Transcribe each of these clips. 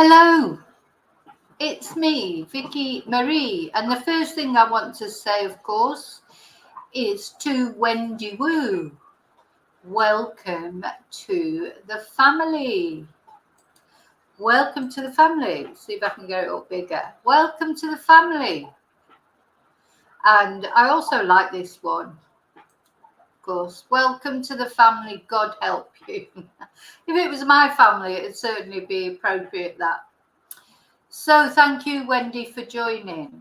Hello, it's me, Vicki Marie, and the first thing I want to say, of course, is to Wendy Woo. Welcome to the family. Welcome to the family. See if I can get it up bigger. Welcome to the family. And I also like this one, of course. Welcome to the family. God help you. If it was my family, it'd certainly be appropriate that. So thank you, Wendy, for joining.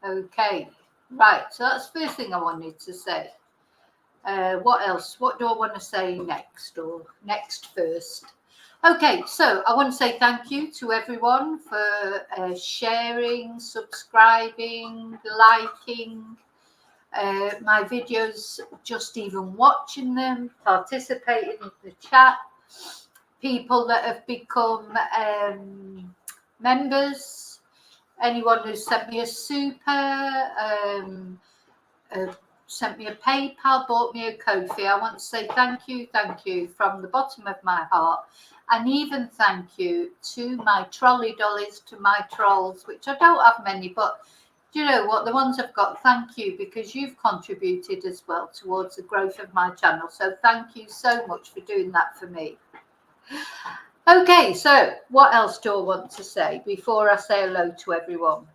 Okay, right. So that's the first thing I wanted to say. What else? What do I want to say next, or next first? Okay, so I want to say thank you to everyone for sharing, subscribing, liking my videos, just even watching them, participating in the chat. People that have become members, anyone who sent me a super, sent me a PayPal, bought me a Ko-fi. I want to say thank you from the bottom of my heart. And even thank you to my trolley dollies, to my trolls, which I don't have many, but do you know what? The ones I've got, thank you, because you've contributed as well towards the growth of my channel. So thank you so much for doing that for me. Okay, so what else do I want to say before I say hello to everyone?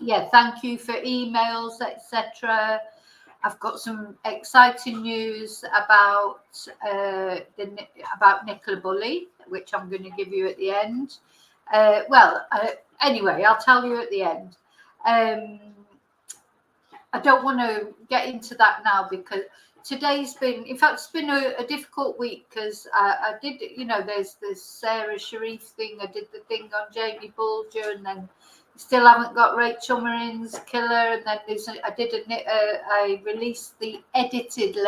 Yeah, thank you for emails, etc. I've got some exciting news about Nicola Bulley, which I'm going to give you at the end. Anyway, I'll tell you at the end. I don't want to get into that now because today's been, in fact, it's been a difficult week because I did, you know, there's this Sarah Sharif thing. I did the thing on Jamie Bulger, and then still haven't got Rachel Marin's Killer, and then I released the edited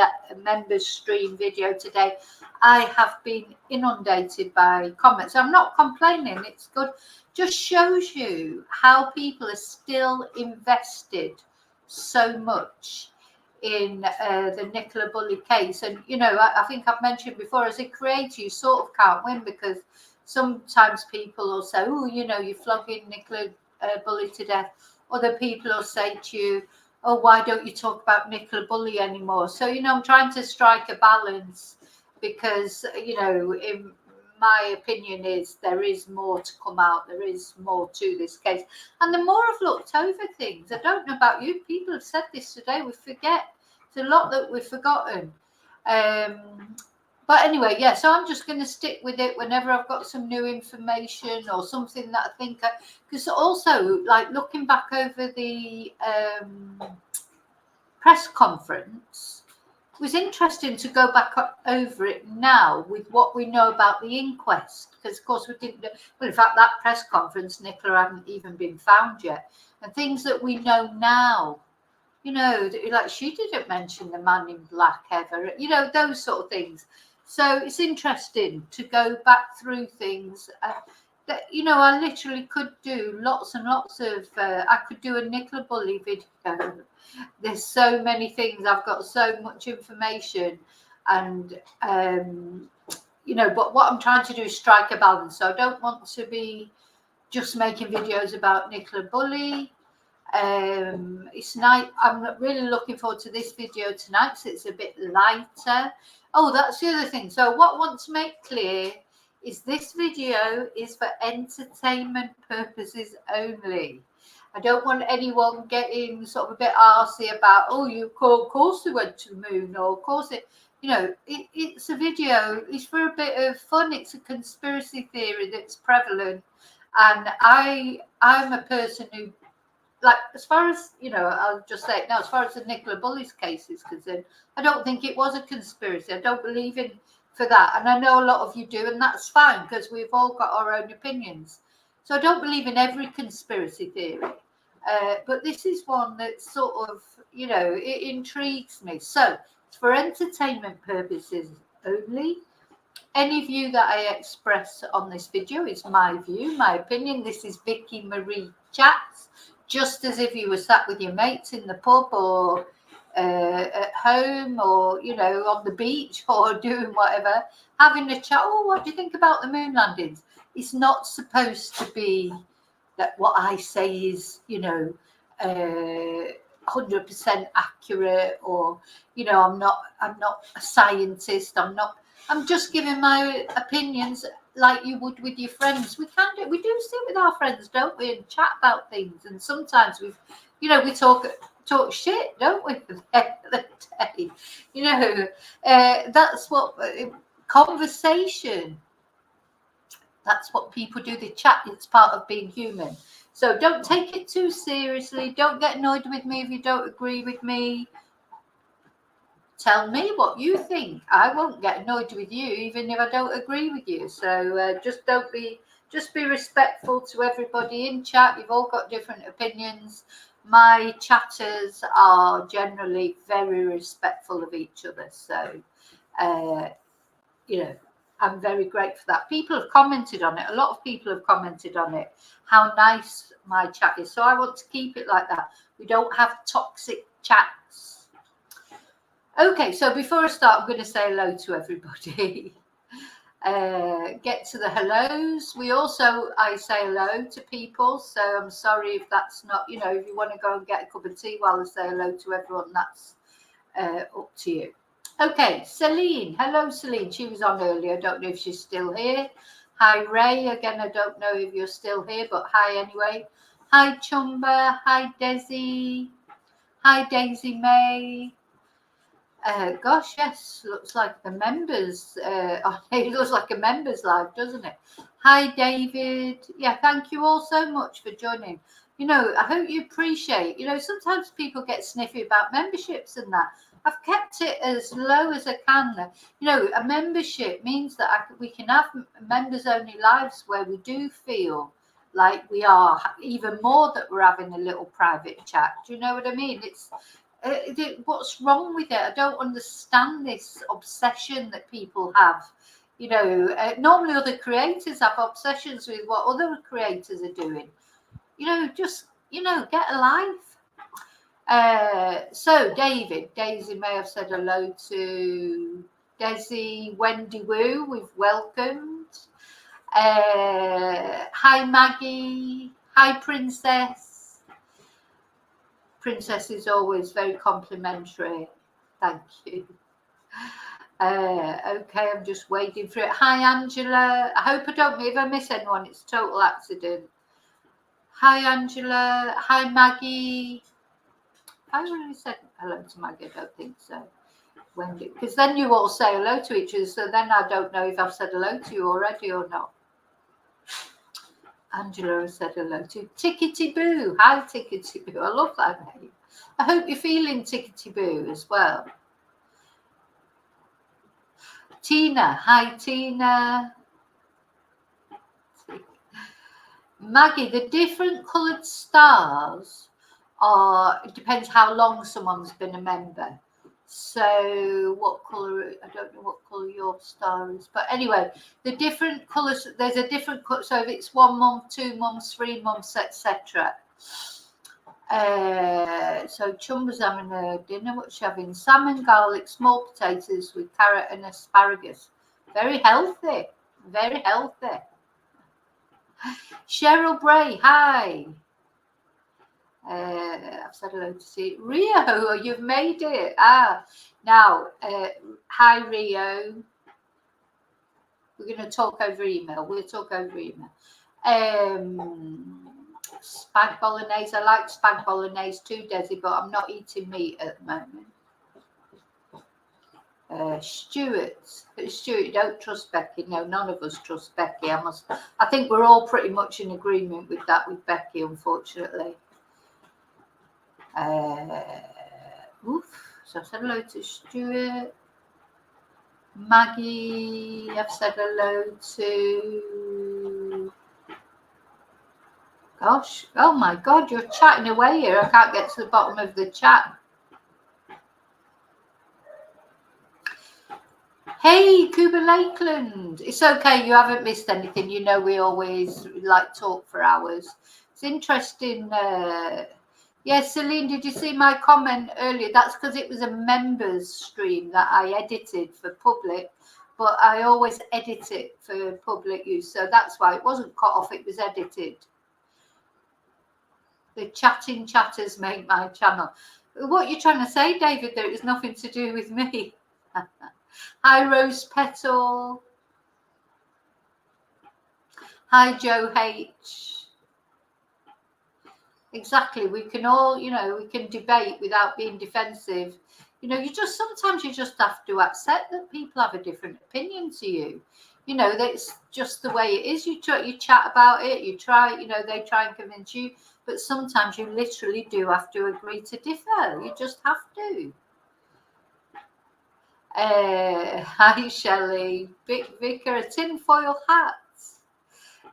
members stream video today. I have been inundated by comments. I'm not complaining. It's good. Just shows you how people are still invested so much in the Nicola Bulley case. And you know, I think I've mentioned before, as a creator you sort of can't win, because sometimes people will say, oh, you know, you're flogging Nicola Bulley to death. Other people will say to you, oh, why don't you talk about Nicola Bulley anymore? So, you know, I'm trying to strike a balance, because, you know, in my opinion is there is more to come out. There is more to this case. And the more I've looked over things, I don't know about you, people have said this today, we forget. There's a lot that we've forgotten. But anyway, yeah, so I'm just going to stick with it whenever I've got some new information or something that I think, because also, like, looking back over the press conference, it was interesting to go back over it now with what we know about the inquest, because of course we didn't know, well, in fact, that press conference, Nicola hadn't even been found yet, and things that we know now, you know, like she didn't mention the man in black ever, you know, those sort of things. So it's interesting to go back through things that, you know, I literally could do lots and lots of, I could do a Nicola Bulley video. There's so many things. I've got so much information, and, you know, but what I'm trying to do is strike a balance. So I don't want to be just making videos about Nicola Bulley. It's night. I'm really looking forward to this video tonight, so it's a bit lighter. Oh, that's the other thing. So what I want to make clear is this video is for entertainment purposes only. I don't want anyone getting sort of a bit arsy about, oh, you of course they went to the moon, or of course it, you know, it's a video. It's for a bit of fun. It's a conspiracy theory that's prevalent, and I'm a person who, like, as far as, you know, I'll just say it now, as far as the Nicola Bulley's case is concerned, I don't think it was a conspiracy. I don't believe in for that. And I know a lot of you do, and that's fine, because we've all got our own opinions. So I don't believe in every conspiracy theory. But this is one that sort of, you know, it intrigues me. So it's for entertainment purposes only. Any view that I express on this video is my view, my opinion. This is Vicki Marie Chats, just as if you were sat with your mates in the pub, or at home, or, you know, on the beach, or doing whatever, having a chat. Oh, what do you think about the moon landings? it's not supposed to be that what I say is, 100% accurate, or, I'm not a scientist. I'm just giving my opinions like you would with your friends. We do sit with our friends, don't we, and chat about things. And sometimes we talk shit, don't we, at the end of the day? That's what conversation. That's what people do. They chat. It's part of being human. So don't take it too seriously. Don't get annoyed with me if you don't agree with me. Tell me what you think. I won't get annoyed with you even if I don't agree with you. So just be respectful to everybody in chat. You've all got different opinions. My chatters are generally very respectful of each other. So, I'm very grateful for that. People have commented on it. A lot of people have commented on it, how nice my chat is. So I want to keep it like that. We don't have toxic chats. Okay, so before I start, I'm going to say hello to everybody. Get to the hellos. I say hello to people. So I'm sorry if that's not, if you want to go and get a cup of tea while I say hello to everyone, that's up to you. Okay, Celine. Hello, Celine. She was on earlier. I don't know if she's still here. Hi, Ray. Again, I don't know if you're still here, but hi anyway. Hi, Chumba. Hi, Desi. Hi, Daisy May. Gosh, yes, looks like the members. It looks like a members live, doesn't it? Hi, David. Yeah, thank you all so much for joining. I hope you appreciate. Sometimes people get sniffy about memberships and that. I've kept it as low as I can. A membership means that we can have members-only lives where we do feel like we are, even more that we're having a little private chat. Do you know what I mean? What's wrong with it? I don't understand this obsession that people have. Normally other creators have obsessions with what other creators are doing. Get a life. So Daisy may have said hello to Desi, Wendy Woo, we've welcomed. Hi Maggie, hi Princess. Princess is always very complimentary. Thank you. Okay, I'm just waiting for it. Hi Angela. I hope if I miss anyone, it's a total accident. Hi Angela. Hi Maggie. I already said hello to Maggie. I don't think so. Wendy, because then you all say hello to each other. So then I don't know if I've said hello to you already or not. Angela has said hello to Tickety Boo. Hi Tickety Boo. I love that name. I hope you're feeling Tickety Boo as well. Tina. Hi Tina. Maggie, the different coloured stars it depends how long someone's been a member. So what colour, I don't know what colour your star is, but anyway, the different colours, there's a different colour. So if it's 1 month, 2 months, 3 months, etc. So Chumba's having a dinner. What's she having? Salmon, garlic, small potatoes with carrot and asparagus. Very healthy. Very healthy. Cheryl Bray, hi. I've said hello to see Rio. You've made it. Now, hi Rio. We're going to talk over email. We'll talk over email. Spag bolognese. I like spag bolognese too, Desi, but I'm not eating meat at the moment. Stuart, you don't trust Becky. No, none of us trust Becky. I think we're all pretty much in agreement with that with Becky, unfortunately. So I've said hello to Stuart. Maggie, I've said hello to. Gosh, oh my God, you're chatting away here. I can't get to the bottom of the chat. Hey, Cuba Lakeland. It's okay, you haven't missed anything. We always talk for hours. It's interesting. Yeah, Celine, did you see my comment earlier? That's because it was a members stream that I edited for public. but I always edit it for public use. So that's why it wasn't cut off, it was edited. The chatting chatters make my channel. What you're trying to say, David, that it was nothing to do with me. Hi, Rose Petal. Hi, Joe H. Exactly. We can all, you know, we can debate without being defensive. You know, sometimes you just have to accept that people have a different opinion to you. You know, that's just the way it is. You chat about it, you try, you know, they try and convince you, but sometimes you literally do have to agree to differ. You just have to. Hi, Shelley. Vicar, a tinfoil hat.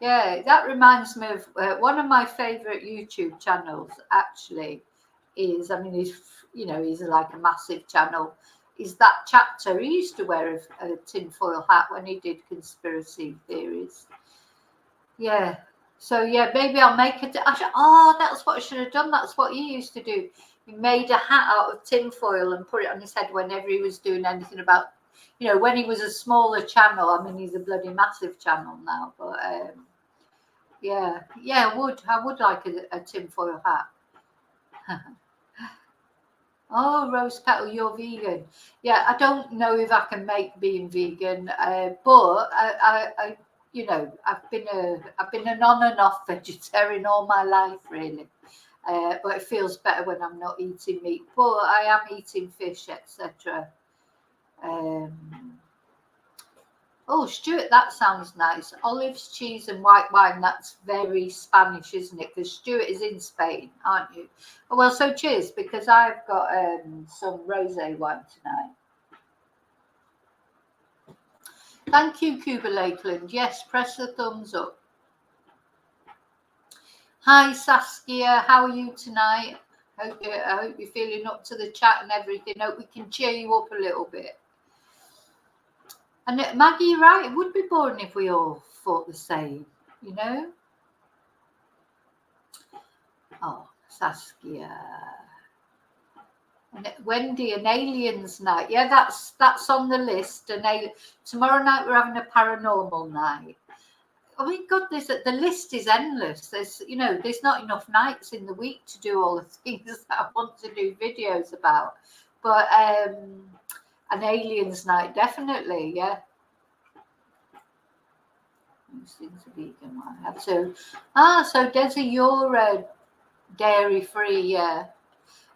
Yeah, that reminds me of one of my favourite YouTube channels, actually, is, I mean, he's like a massive channel, is that chapter. He used to wear a tinfoil hat when he did conspiracy theories. Yeah. So, yeah, maybe I'll make it. Oh, that's what I should have done. That's what he used to do. He made a hat out of tinfoil and put it on his head whenever he was doing anything about, you know, when he was a smaller channel. I mean, he's a bloody massive channel now, but yeah, I would like a tinfoil hat. Oh, Rose Petal, you're vegan. Yeah, I don't know if I can make being vegan, but I you know, I've been an on and off vegetarian all my life, really. But it feels better when I'm not eating meat. But I am eating fish, etc. Oh, Stuart, that sounds nice. Olives, cheese, and white wine. That's very Spanish, isn't it? Because Stuart is in Spain, aren't you? Oh, well, so cheers, because I've got some rosé wine tonight. Thank you, Cuba Lakeland. Yes, press the thumbs up. Hi, Saskia. How are you tonight? I hope you're feeling up to the chat and everything. Hope we can cheer you up a little bit. And Maggie, right, it would be boring if we all thought the same, you know? Oh, Saskia. And Wendy, an aliens night. Yeah, that's on the list. Tomorrow night we're having a paranormal night. Oh my goodness, the list is endless. There's not enough nights in the week to do all the things that I want to do videos about. But an aliens night, definitely, yeah. Things are vegan. I have to. So Desi, you're dairy free, yeah.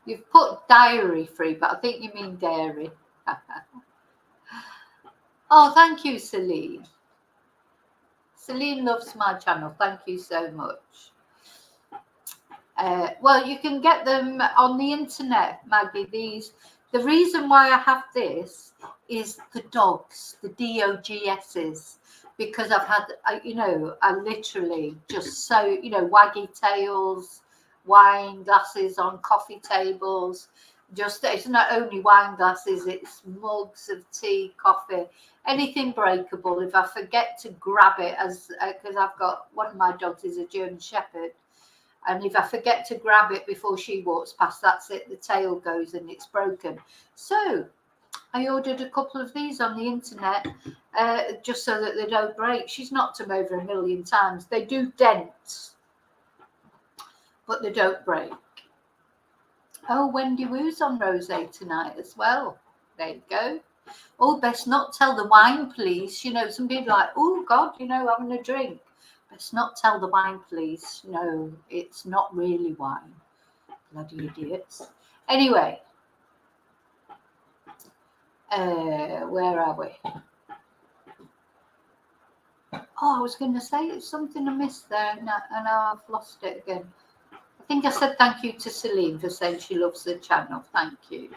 You've put diary free, but I think you mean dairy. Oh, thank you, Celine. Celine loves my channel. Thank you so much. Well, you can get them on the internet, Maggie. The reason why I have this is the dogs, the DOGSs, because I've had, I literally just waggy tails, wine glasses on coffee tables. It's not only wine glasses, it's mugs of tea, coffee, anything breakable. If I forget to grab it, because I've got, one of my dogs is a German Shepherd, and if I forget to grab it before she walks past, that's it, the tail goes and it's broken. So I ordered a couple of these on the internet, just so that they don't break. She's knocked them over 1 million times. They do dent, but they don't break. Oh, Wendy Woo's on rosé tonight as well. There you go. Oh, best not tell the wine, please. Some people are like, oh, God, having a drink. Best not tell the wine, please. No, it's not really wine. Bloody idiots. Anyway, where are we? Oh, I was going to say it's something I missed there, and now I've lost it again. I think I said thank you to Celine for saying she loves the channel. Thank you.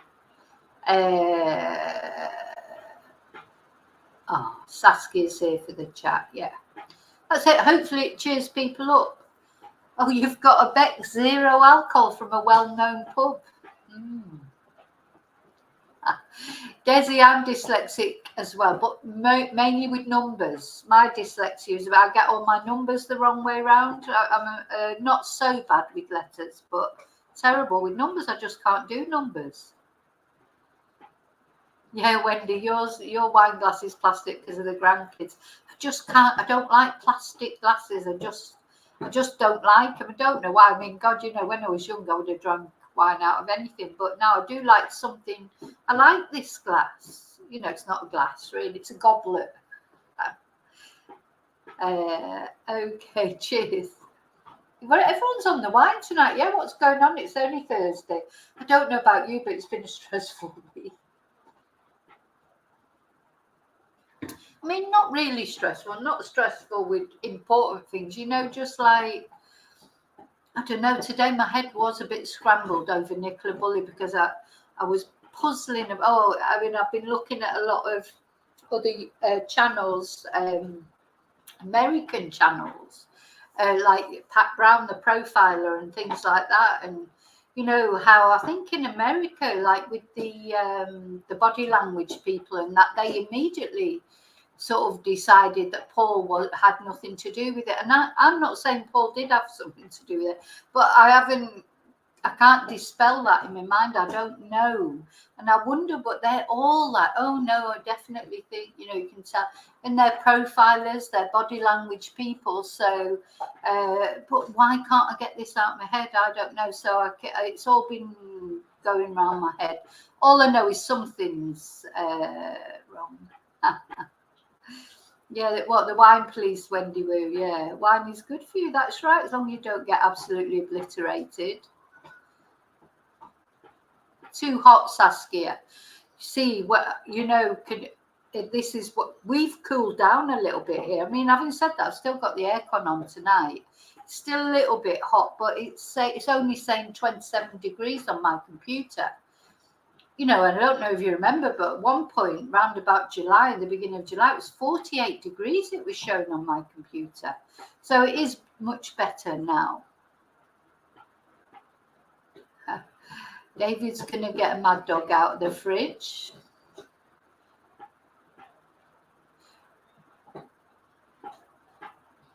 Saskia's here for the chat. Yeah, that's it. Hopefully it cheers people up. Oh, you've got a Beck Zero alcohol from a well-known pub. Desi, I'm dyslexic as well, but mainly with numbers. My dyslexia is I get all my numbers the wrong way around. I'm not so bad with letters, but terrible with numbers. I just can't do numbers. Yeah, Wendy, your wine glass is plastic because of the grandkids. I just can't. I don't like plastic glasses. I just don't like them. I don't know why. I mean, God, you know, when I was young, I would have drunk wine out of anything. But now I do like something. I like this glass. You know, it's not a glass, really. It's a goblet. Okay, cheers. Well, everyone's on the wine tonight. Yeah, what's going on? It's only Thursday. I don't know about you, but it's been a stressful week. I mean, not really stressful, not stressful with important things, you know, just like, I don't know, today my head was a bit scrambled over Nicola Bulley because I was puzzling. I mean, I've been looking at a lot of other channels, American channels, like Pat Brown, the profiler, and things like that. And, you know, how I think in America, like with the body language people and that, they immediately sort of decided that Paul had nothing to do with it. And I'm not saying Paul did have something to do with it, but I can't dispel that in my mind. I don't know. And I wonder, but they're all like, oh no, I definitely think, you know, you can tell. And they're profilers, they're body language people. So, but why can't I get this out of my head? I don't know. So it's all been going around my head. All I know is something's wrong. Yeah, what, the wine police, Wendy Woo. Yeah, wine is good for you. That's right, as long as you don't get absolutely obliterated. Too hot, Saskia. See, what, you know, this is what we've cooled down a little bit here. I mean, having said that, I've still got the aircon on tonight. It's still a little bit hot, but it's only saying 27 degrees on my computer. You know, I don't know if you remember, but at one point, round about July, the beginning of July, it was 48 degrees it was showing on my computer. So it is much better now. David's going to get a Mad Dog out of the fridge.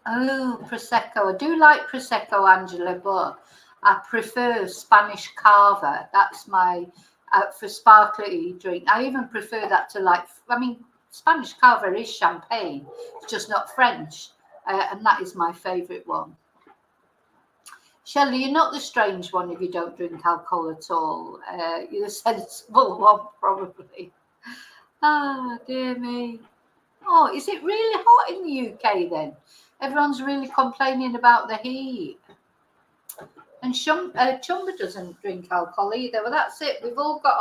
Oh, Prosecco. I do like Prosecco, Angela, but I prefer Spanish Cava. That's my... for sparkly drink. I even prefer that to, like, I mean, Spanish Cava is champagne, it's just not French, and that is my favourite one. Shelley, you're not the strange one if you don't drink alcohol at all. You're the sensible one, probably. Ah, dear me. Oh, is it really hot in the UK then? Everyone's really complaining about the heat. And Chumba doesn't drink alcohol either. Well, that's it. We've all got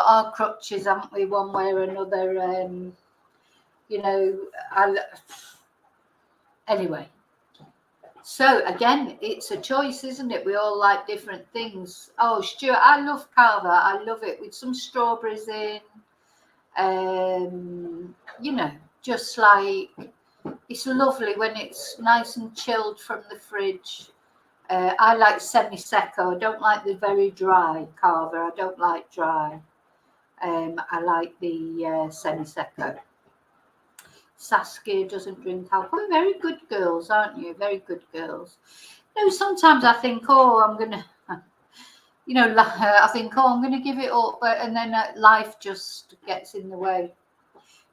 our crutches, haven't we? One way or another. You know. Anyway. So again, it's a choice, isn't it? We all like different things. Oh, Stuart, I love Cava. I love it with some strawberries in. You know, just like, it's lovely when it's nice and chilled from the fridge. I like semi-secco. I don't like the very dry Cava. I don't like dry. I like the semi-secco. Saskia doesn't drink alcohol. Very good girls, aren't you? Very good girls. You know, sometimes I think, oh, I'm going to, you know, I think, oh, I'm going to give it up. And then life just gets in the way.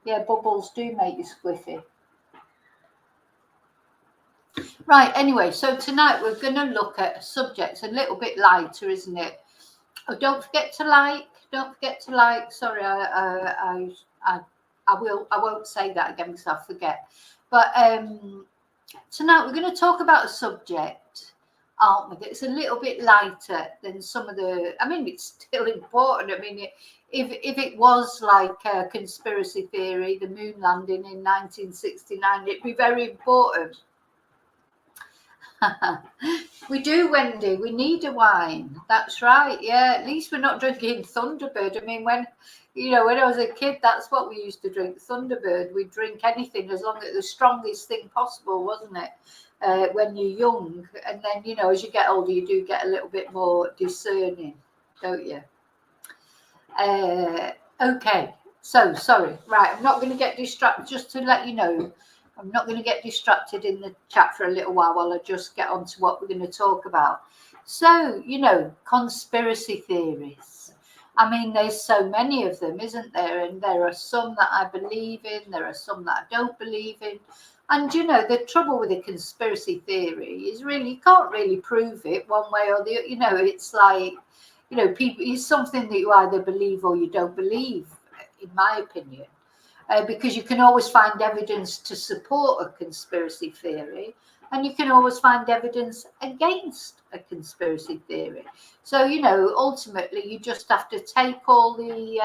Yeah, bubbles do make you squiffy. Right, anyway, so tonight we're going to look at a subject a little bit lighter, isn't it? Oh, don't forget to like. Sorry, I won't say that again because I forget. But tonight we're going to talk about a subject, aren't we? That's a little bit lighter than some of the. I mean, it's still important. I mean, if it was like a conspiracy theory, the moon landing in 1969, it'd be very important. We do, Wendy. We need a wine. That's right. Yeah, at least we're not drinking Thunderbird. I mean, when I was a kid, that's what we used to drink, Thunderbird. We'd drink anything as long as the strongest thing possible, wasn't it? When you're young, and then as you get older, you do get a little bit more discerning, don't you? Okay. So sorry. Right. I'm not going to get distracted. Just to let you know, I'm not going to get distracted in the chat for a little while I just get on to what we're going to talk about. So, conspiracy theories. I mean, there's so many of them, isn't there? And there are some that I believe in, there are some that I don't believe in. And, you know, the trouble with a conspiracy theory is really, you can't really prove it one way or the other. You know, it's like, you know, people, it's something that you either believe or you don't believe, in my opinion. Because you can always find evidence to support a conspiracy theory, and you can always find evidence against a conspiracy theory. So, you know, ultimately, you just have to take all the,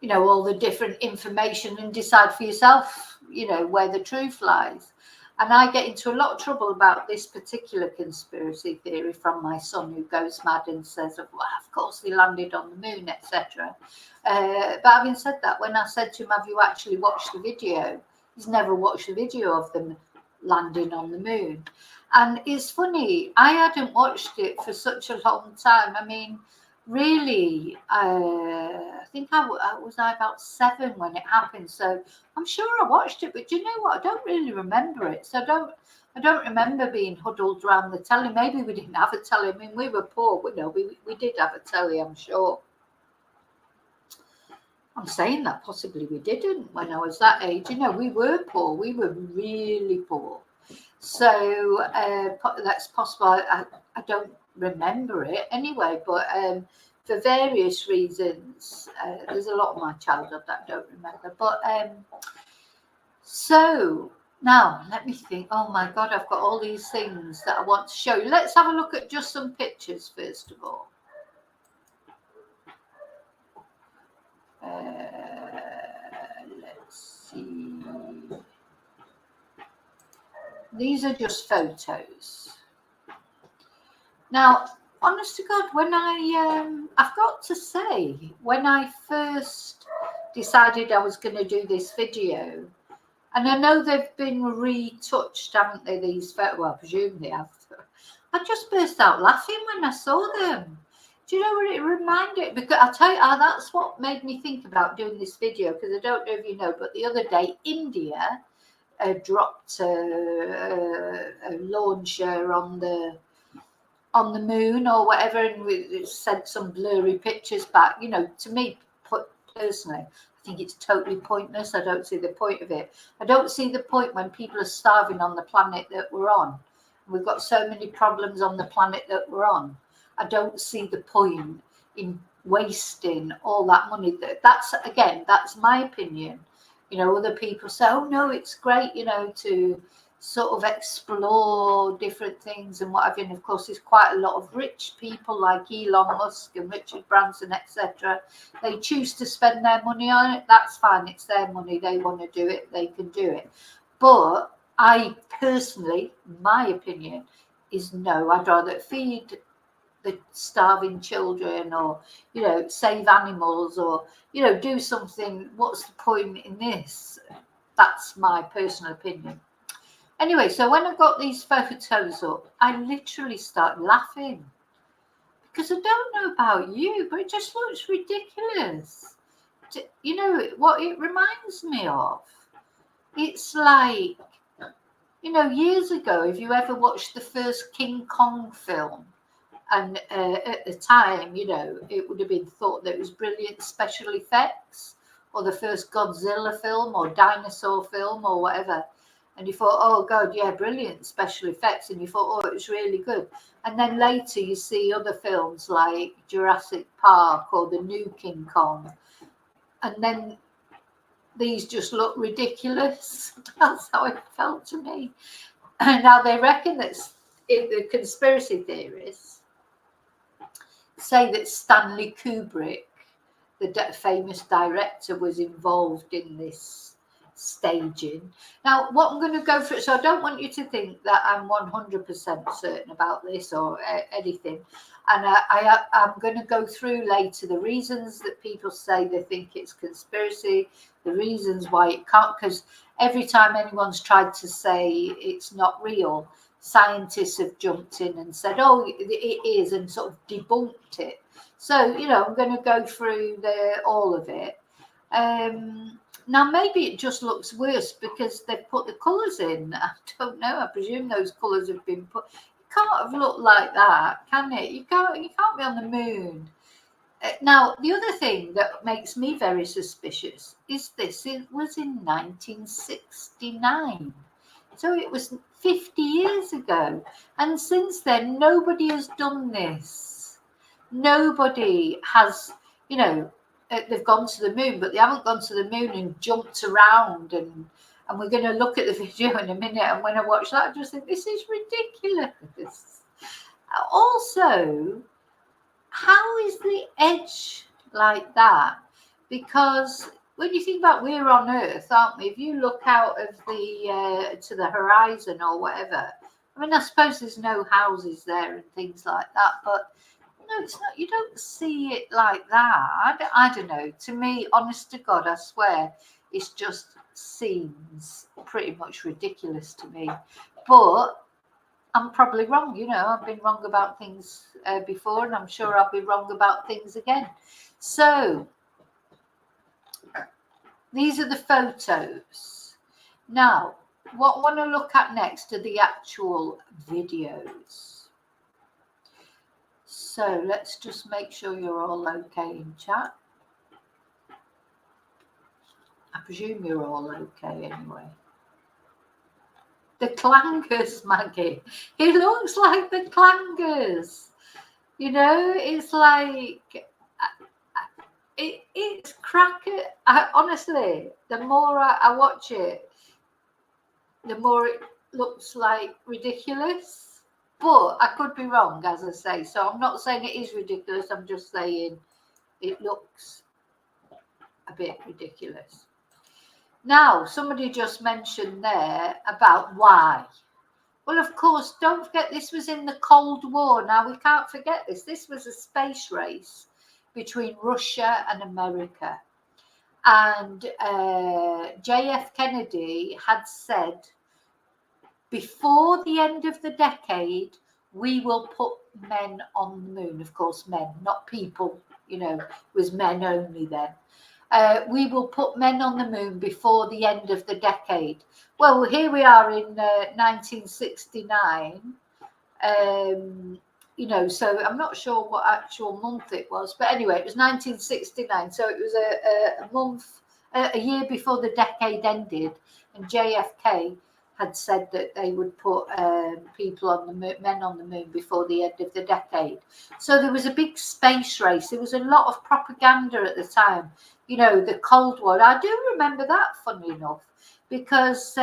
you know, all the different information and decide for yourself, you know, where the truth lies. And I get into a lot of trouble about this particular conspiracy theory from my son, who goes mad and says, well, of course they landed on the moon, etc. But having said that, when I said to him, have you actually watched the video? He's never watched the video of them landing on the moon. And it's funny, I hadn't watched it for such a long time. I mean, really, I think I was about 7 when it happened, so I'm sure I watched it, but you know what, I don't really remember it. So I don't remember being huddled around the telly. Maybe we didn't have a telly. I mean, we were poor, you know, we did have a telly, I'm sure. I'm saying that possibly we didn't when I was that age. You know, we were poor, we were really poor. So that's possible. I don't remember it anyway, but for various reasons, there's a lot of my childhood that I don't remember. But so now let me think. Oh my God, I've got all these things that I want to show you. Let's have a look at just some pictures first of all. Let's see. These are just photos. Now, honest to God, when I've got to say, when I first decided I was going to do this video, and I know they've been retouched, haven't they, these photos? Well, I presume they have. I just burst out laughing when I saw them. Do you know what it reminded? Because I'll tell you, that's what made me think about doing this video, because I don't know if you know, but the other day, India dropped a launcher on the moon or whatever, and we sent some blurry pictures back. You know, to me personally, I think it's totally pointless. I don't see the point of it. I don't see the point when people are starving on the planet that we're on. We've got so many problems on the planet that we're on. I don't see the point in wasting all that money. That's, again, that's my opinion. You know, other people say, oh no, it's great, you know, to sort of explore different things and what have you. And of course, there's quite a lot of rich people like Elon Musk and Richard Branson, etc. They choose to spend their money on it. That's fine. It's their money. They want to do it. They can do it. But I personally, my opinion is no. I'd rather feed the starving children, or, you know, save animals, or, you know, do something. What's the point in this? That's my personal opinion. Anyway, so when I got these photos up, I literally started laughing, because I don't know about you, but it just looks ridiculous. You know what it reminds me of? It's like, you know, years ago, if you ever watched the first King Kong film, and at the time, you know, it would have been thought that it was brilliant special effects, or the first Godzilla film or dinosaur film or whatever. And you thought, oh God, yeah, brilliant special effects. And you thought, oh, it was really good. And then later you see other films like Jurassic Park or the new King Kong. And then these just look ridiculous. That's how it felt to me. And now they reckon that the conspiracy theorists say that Stanley Kubrick, the famous director, was involved in this staging. Now, what I'm going to go through, so I don't want you to think that I'm 100% certain about this or anything. And I'm going to go through later the reasons that people say they think it's conspiracy, the reasons why it can't, because every time anyone's tried to say it's not real, scientists have jumped in and said, oh, it is, and sort of debunked it. So, you know, I'm going to go through all of it. Now, maybe it just looks worse because they've put the colours in. I don't know. I presume those colours have been put. It can't have looked like that, can it? You can't be on the moon. Now, the other thing that makes me very suspicious is this. It was in 1969. So it was 50 years ago. And since then, nobody has done this. Nobody has, they've gone to the moon, but they haven't gone to the moon and jumped around. And we're going to look at the video in a minute. And when I watch that, I just think, this is ridiculous. Also, how is the edge like that? Because when you think about we're on Earth, aren't we? If you look out of the to the horizon or whatever, I mean, I suppose there's no houses there and things like that, but no, it's not. You don't see it like that. I don't know. To me, honest to God, I swear, it just seems pretty much ridiculous to me. But I'm probably wrong. I've been wrong about things before, and I'm sure I'll be wrong about things again. So these are the photos. Now, what I want to look at next are the actual videos. So let's just make sure you're all okay in chat. I presume you're all okay anyway. The clangers, Maggie. It looks like the clangers. It's like it's cracker. Honestly, the more I watch it, the more it looks like ridiculous. But I could be wrong, as I say. So I'm not saying it is ridiculous. I'm just saying it looks a bit ridiculous. Now, somebody just mentioned there about why. Well, of course, don't forget this was in the Cold War. Now, we can't forget this. This was a space race between Russia and America. And JF Kennedy had said, before the end of the decade, we will put men on the moon. Of course, men, not people, it was men only then. We will put men on the moon before the end of the decade. Well, here we are in 1969. So I'm not sure what actual month it was, but anyway, it was 1969. So it was a year before the decade ended, and JFK had said that they would put people on the moon, men on the moon before the end of the decade. So there was a big space race. There was a lot of propaganda at the time. The Cold War. I do remember that, funny enough, because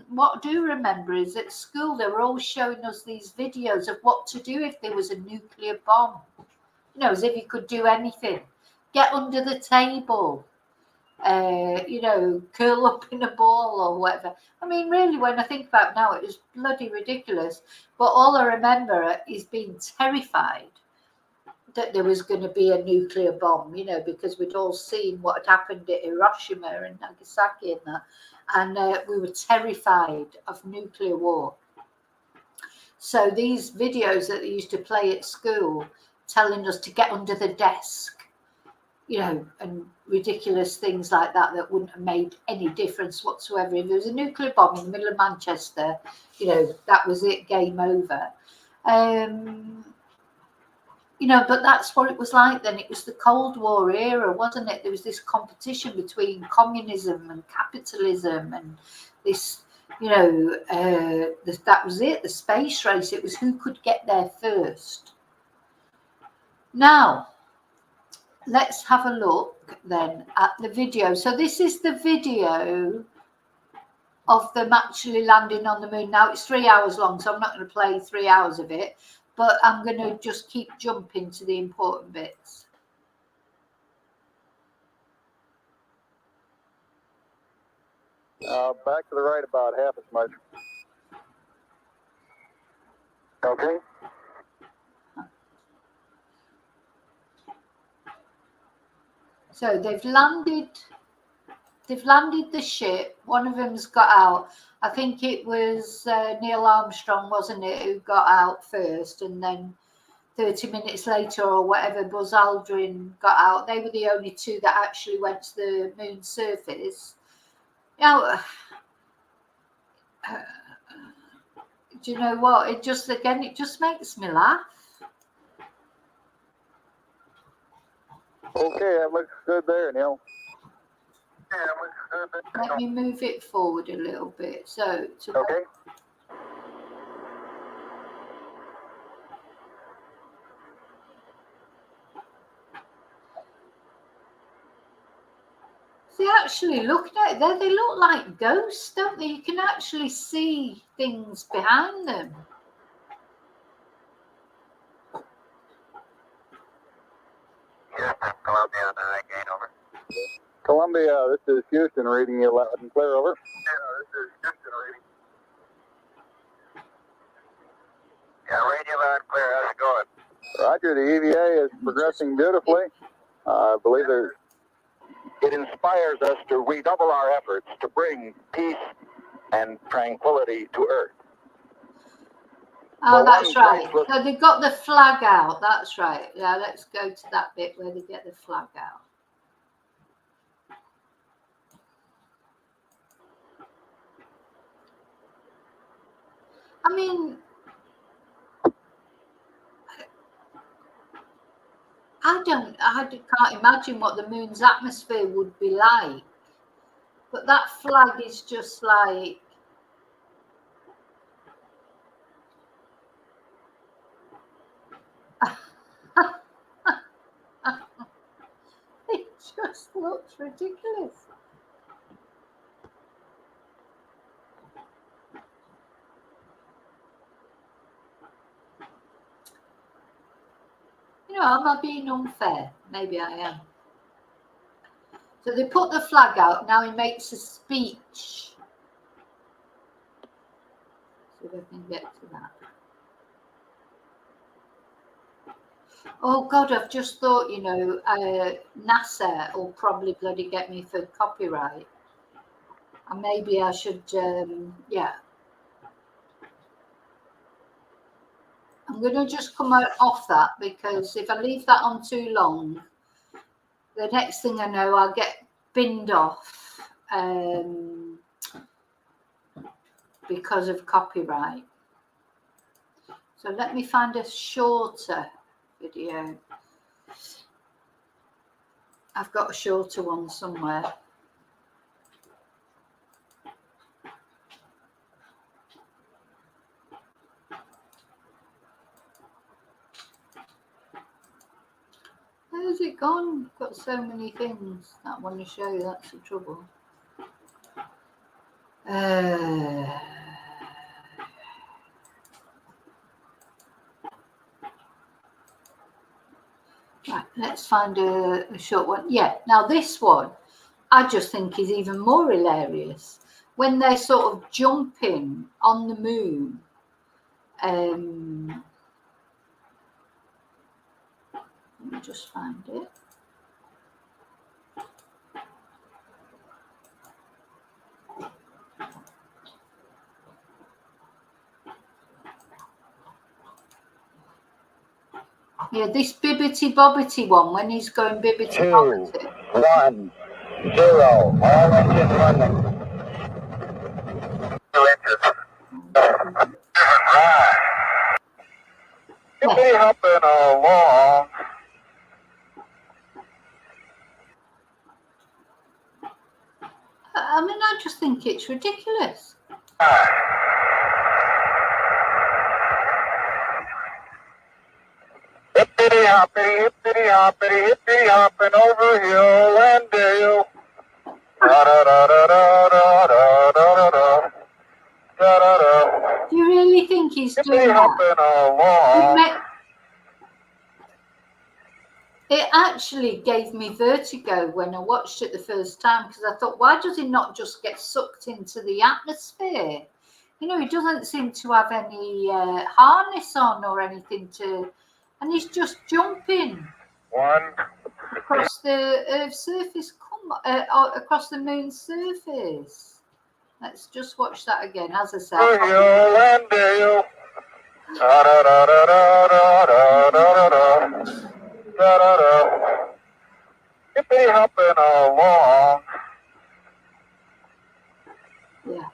what I do remember is at school they were always showing us these videos of what to do if there was a nuclear bomb. As if you could do anything. Get under the table. Curl up in a ball or whatever. I mean, really, when I think about it now, it was bloody ridiculous. But all I remember is being terrified that there was going to be a nuclear bomb, because we'd all seen what had happened at Hiroshima and Nagasaki and that. And we were terrified of nuclear war. So these videos that they used to play at school telling us to get under the desk, and ridiculous things like that wouldn't have made any difference whatsoever. If there was a nuclear bomb in the middle of Manchester, that was it, game over. But that's what it was like then. It was the Cold War era, wasn't it? There was this competition between communism and capitalism and this, that was it, the space race. It was who could get there first. Now, let's have a look then at the video. So this is the video of them actually landing on the moon. Now, it's 3 hours long, so I'm not going to play 3 hours of it. But I'm going to just keep jumping to the important bits. Back to the right about half as much. Okay. So they've landed the ship. One of them's got out. I think it was Neil Armstrong, wasn't it, who got out first, and then 30 minutes later or whatever, Buzz Aldrin got out. They were the only two that actually went to the moon's surface. Now, Do you know what? It just makes me laugh. Okay, that looks good there, Neil. Let me move it forward a little bit. So, Okay. see, actually, looking at it there, they look like ghosts, don't they? You can actually see things behind them. Columbia, again, over. Columbia, this is Houston, reading you loud and clear, over. This is Houston, reading. Yeah, reading you loud and clear. How's it going? Roger, the EVA is progressing beautifully. I believe it inspires us to redouble our efforts to bring peace and tranquility to Earth. Oh, that's right. So they've got the flag out. That's right. Yeah, let's go to that bit where they get the flag out. I mean, I can't imagine what the moon's atmosphere would be like. But that flag is just like, it just looks ridiculous. You know, am I being unfair? Maybe I am. So they put the flag out. Now he makes a speech. See if I can get to that. Oh God, I've just thought, you know, NASA will probably bloody get me for copyright. And maybe I should, yeah. I'm going to just come out off that, because if I leave that on too long, the next thing I know, I'll get binned off because of copyright. So let me find a shorter video. I've got a shorter one somewhere. Where's it gone? Got so many things that I want to show you. That's the trouble. Right, let's find a short one. Yeah, now this one, I just think is even more hilarious. When they're sort of jumping on the moon. Let me just find it. Yeah, this bibbity bobbity one, when he's going bibbity bobbity. 2, 1, 0. All engines running. 2 inches. Be hopping along. I mean, I just think it's ridiculous. Hippity hoppity, hippity hopping over hill and dale. Da da da da da da da da da da da. Do you really think he's doing Hippity hopping along. It actually gave me vertigo when I watched it the first time, because I thought, why does he not just get sucked into the atmosphere? You know, he doesn't seem to have any harness on or anything to, and he's just jumping 1. across the Earth's surface, across the moon's surface. Let's just watch that again, as I said. Hill and dale. Da da da da da da da da da da da. Hippity hopping along. Yeah.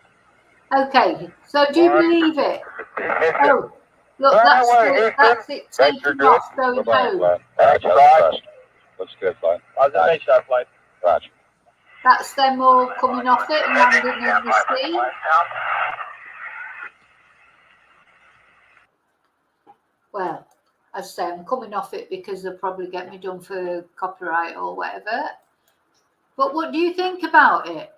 Okay. So do you believe it? Oh, look, that's it taking off, going home. Looks good, bud. Nice shot, flight. Roger. That's them all coming off it and landing in the sea. Well, as I say, I'm coming off it because they'll probably get me done for copyright or whatever. But what do you think about it?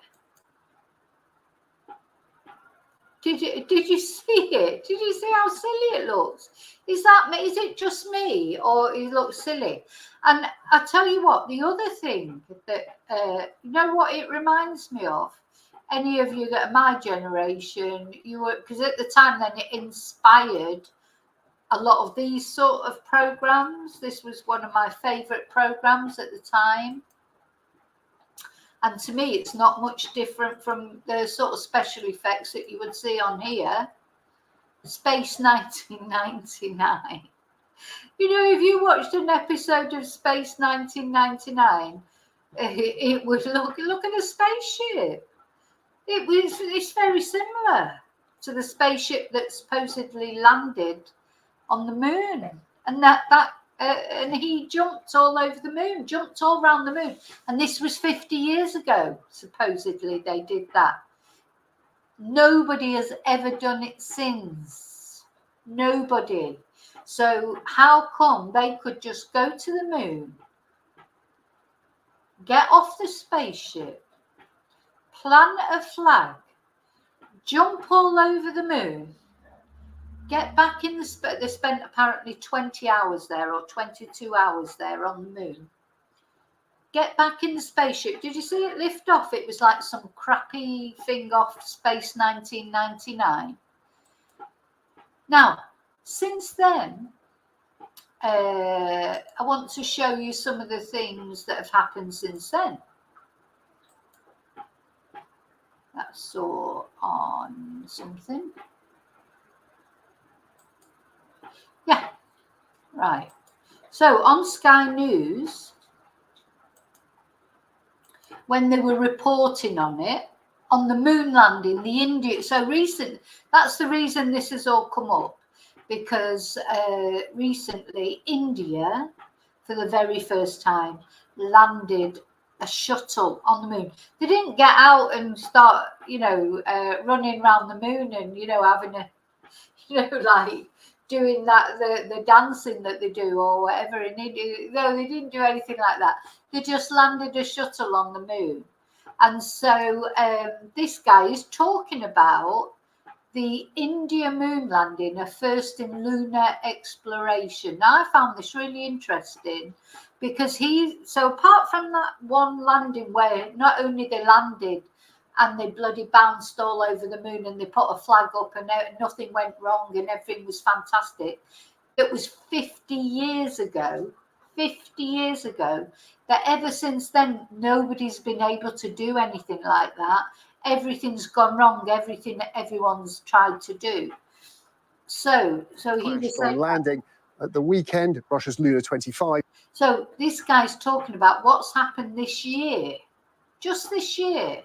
Did you see it? Did you see how silly it looks? Is it just me, or it looks silly? And I tell you what, the other thing that you know what it reminds me of. Any of you that are my generation, you were, because at the time then it inspired a lot of these sort of programs. This was one of my favorite programs at the time. And to me, it's not much different from the sort of special effects that you would see on here. Space 1999. You know, if you watched an episode of Space 1999, it would look at a spaceship. It's very similar to the spaceship that supposedly landed on the moon. And and he jumped all over the moon, jumped all around the moon. And this was 50 years ago, supposedly they did that. Nobody has ever done it since. Nobody. So how come they could just go to the moon, get off the spaceship, plant a flag, jump all over the moon, get back in the they spent apparently 20 hours there or 22 hours there on the moon. Get back in the spaceship. Did you see it lift off? It was like some crappy thing off Space 1999. Now, since then, I want to show you some of the things that have happened since then. That's saw on something. Yeah, right. So on Sky News, when they were reporting on it, on the moon landing, the India. So recent. That's the reason this has all come up, because recently India, for the very first time, landed a shuttle on the moon. They didn't get out and start, running around the moon and having a, like doing that the dancing that they do or whatever in India. No, they didn't do anything like that. They just landed a shuttle on the moon. And so this guy is talking about the India moon landing, a first in lunar exploration. Now, I found this really interesting because so apart from that one landing where not only they landed and they bloody bounced all over the moon and they put a flag up and nothing went wrong and everything was fantastic, it was 50 years ago, that ever since then, nobody's been able to do anything like that. Everything's gone wrong, everything that everyone's tried to do. So he was saying landing at the weekend, Russia's Lunar 25. So this guy's talking about what's happened this year, just this year,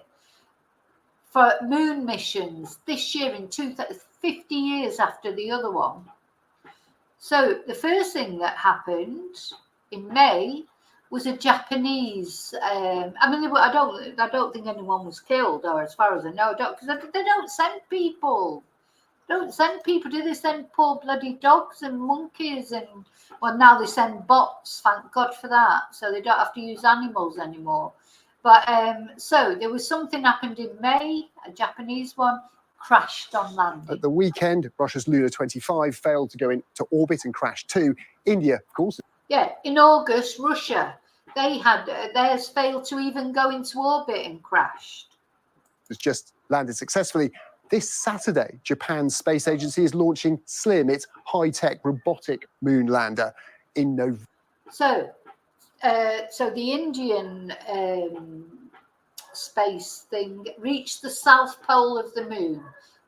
for moon missions this year in 50 years after the other one. So the first thing that happened in May was a Japanese. I don't think anyone was killed, or as far as I know, because they don't send people. Don't send people, do they? Send poor bloody dogs and monkeys, and well, now they send bots. Thank God for that, so they don't have to use animals anymore. But so there was something happened in May. A Japanese one crashed on landing. At the weekend, Russia's Lunar 25 failed to go into orbit and crashed too. India, of course. Yeah, in August, Russia, they had theirs failed to even go into orbit and crashed. It's just landed successfully. This Saturday, Japan's space agency is launching SLIM, its high-tech robotic moon lander, in November. So the Indian space thing reached the south pole of the moon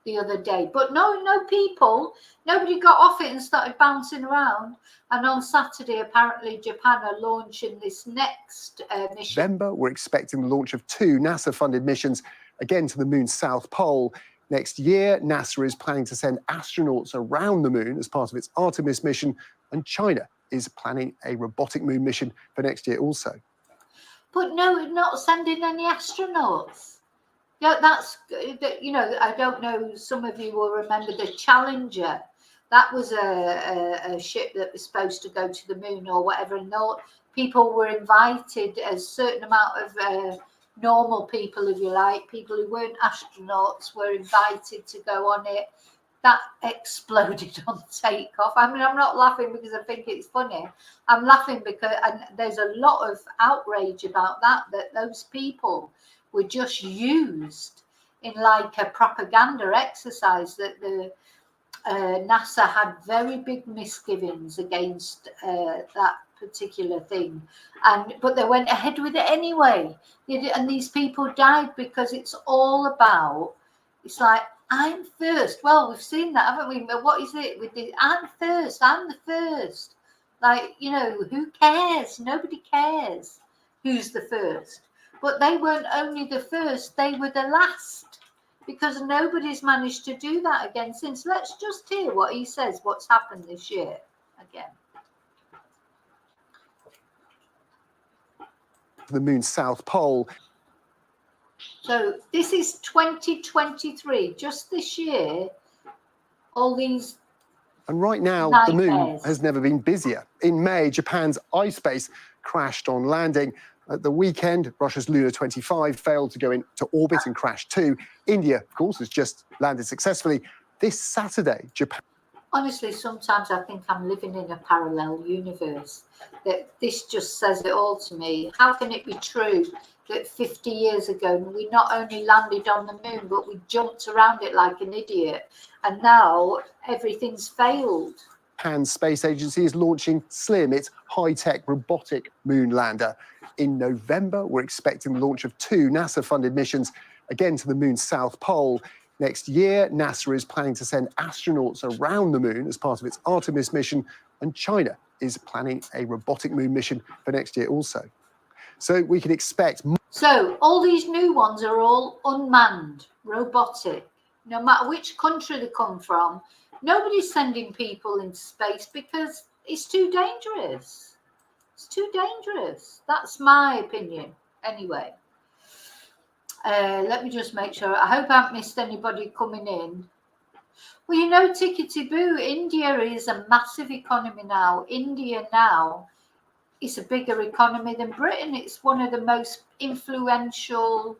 the other day, but no people, nobody got off it and started bouncing around. And on Saturday, apparently Japan are launching this next mission. November, we're expecting the launch of 2 NASA-funded missions, again to the moon's south pole. Next year, NASA is planning to send astronauts around the moon as part of its Artemis mission, and China is planning a robotic moon mission for next year also. But no, we're not sending any astronauts. Yeah, that's, you know, I don't know, some of you will remember the Challenger. That was a ship that was supposed to go to the moon or whatever, and people were invited, a certain amount of normal people, if you like, people who weren't astronauts were invited to go on it. That exploded on takeoff. I mean, I'm not laughing because I think it's funny. I'm laughing because there's a lot of outrage about that those people were just used in like a propaganda exercise, that the NASA had very big misgivings against that particular thing, but they went ahead with it anyway. And these people died because it's all about, it's like, I'm first. Well, we've seen that, haven't we? But what is it with the I'm first, I'm the first? Like, you know, who cares? Nobody cares who's the first. But they weren't only the first, they were the last, because nobody's managed to do that again since. Let's just hear what he says, what's happened this year again. The moon's south pole. So this is 2023, just this year, all these. And right now, the moon has never been busier. In May, Japan's iSpace crashed on landing. At the weekend, Russia's Luna 25 failed to go into orbit and crashed too. India, of course, has just landed successfully. This Saturday, Japan... Honestly, sometimes I think I'm living in a parallel universe. That this just says it all to me. How can it be true that 50 years ago we not only landed on the moon, but we jumped around it like an idiot, and now everything's failed? Japan's space agency is launching SLIM, its high-tech robotic moon lander. In November, we're expecting the launch of 2 NASA-funded missions, again to the moon's south pole. Next year, NASA is planning to send astronauts around the moon as part of its Artemis mission, and China is planning a robotic moon mission for next year also. So we can expect... So all these new ones are all unmanned, robotic. No matter which country they come from, nobody's sending people into space because it's too dangerous. It's too dangerous. That's my opinion, anyway. Let me just make sure. I hope I haven't missed anybody coming in. Well, you know, Tickety Boo, India is a massive economy now. India now is a bigger economy than Britain. It's one of the most influential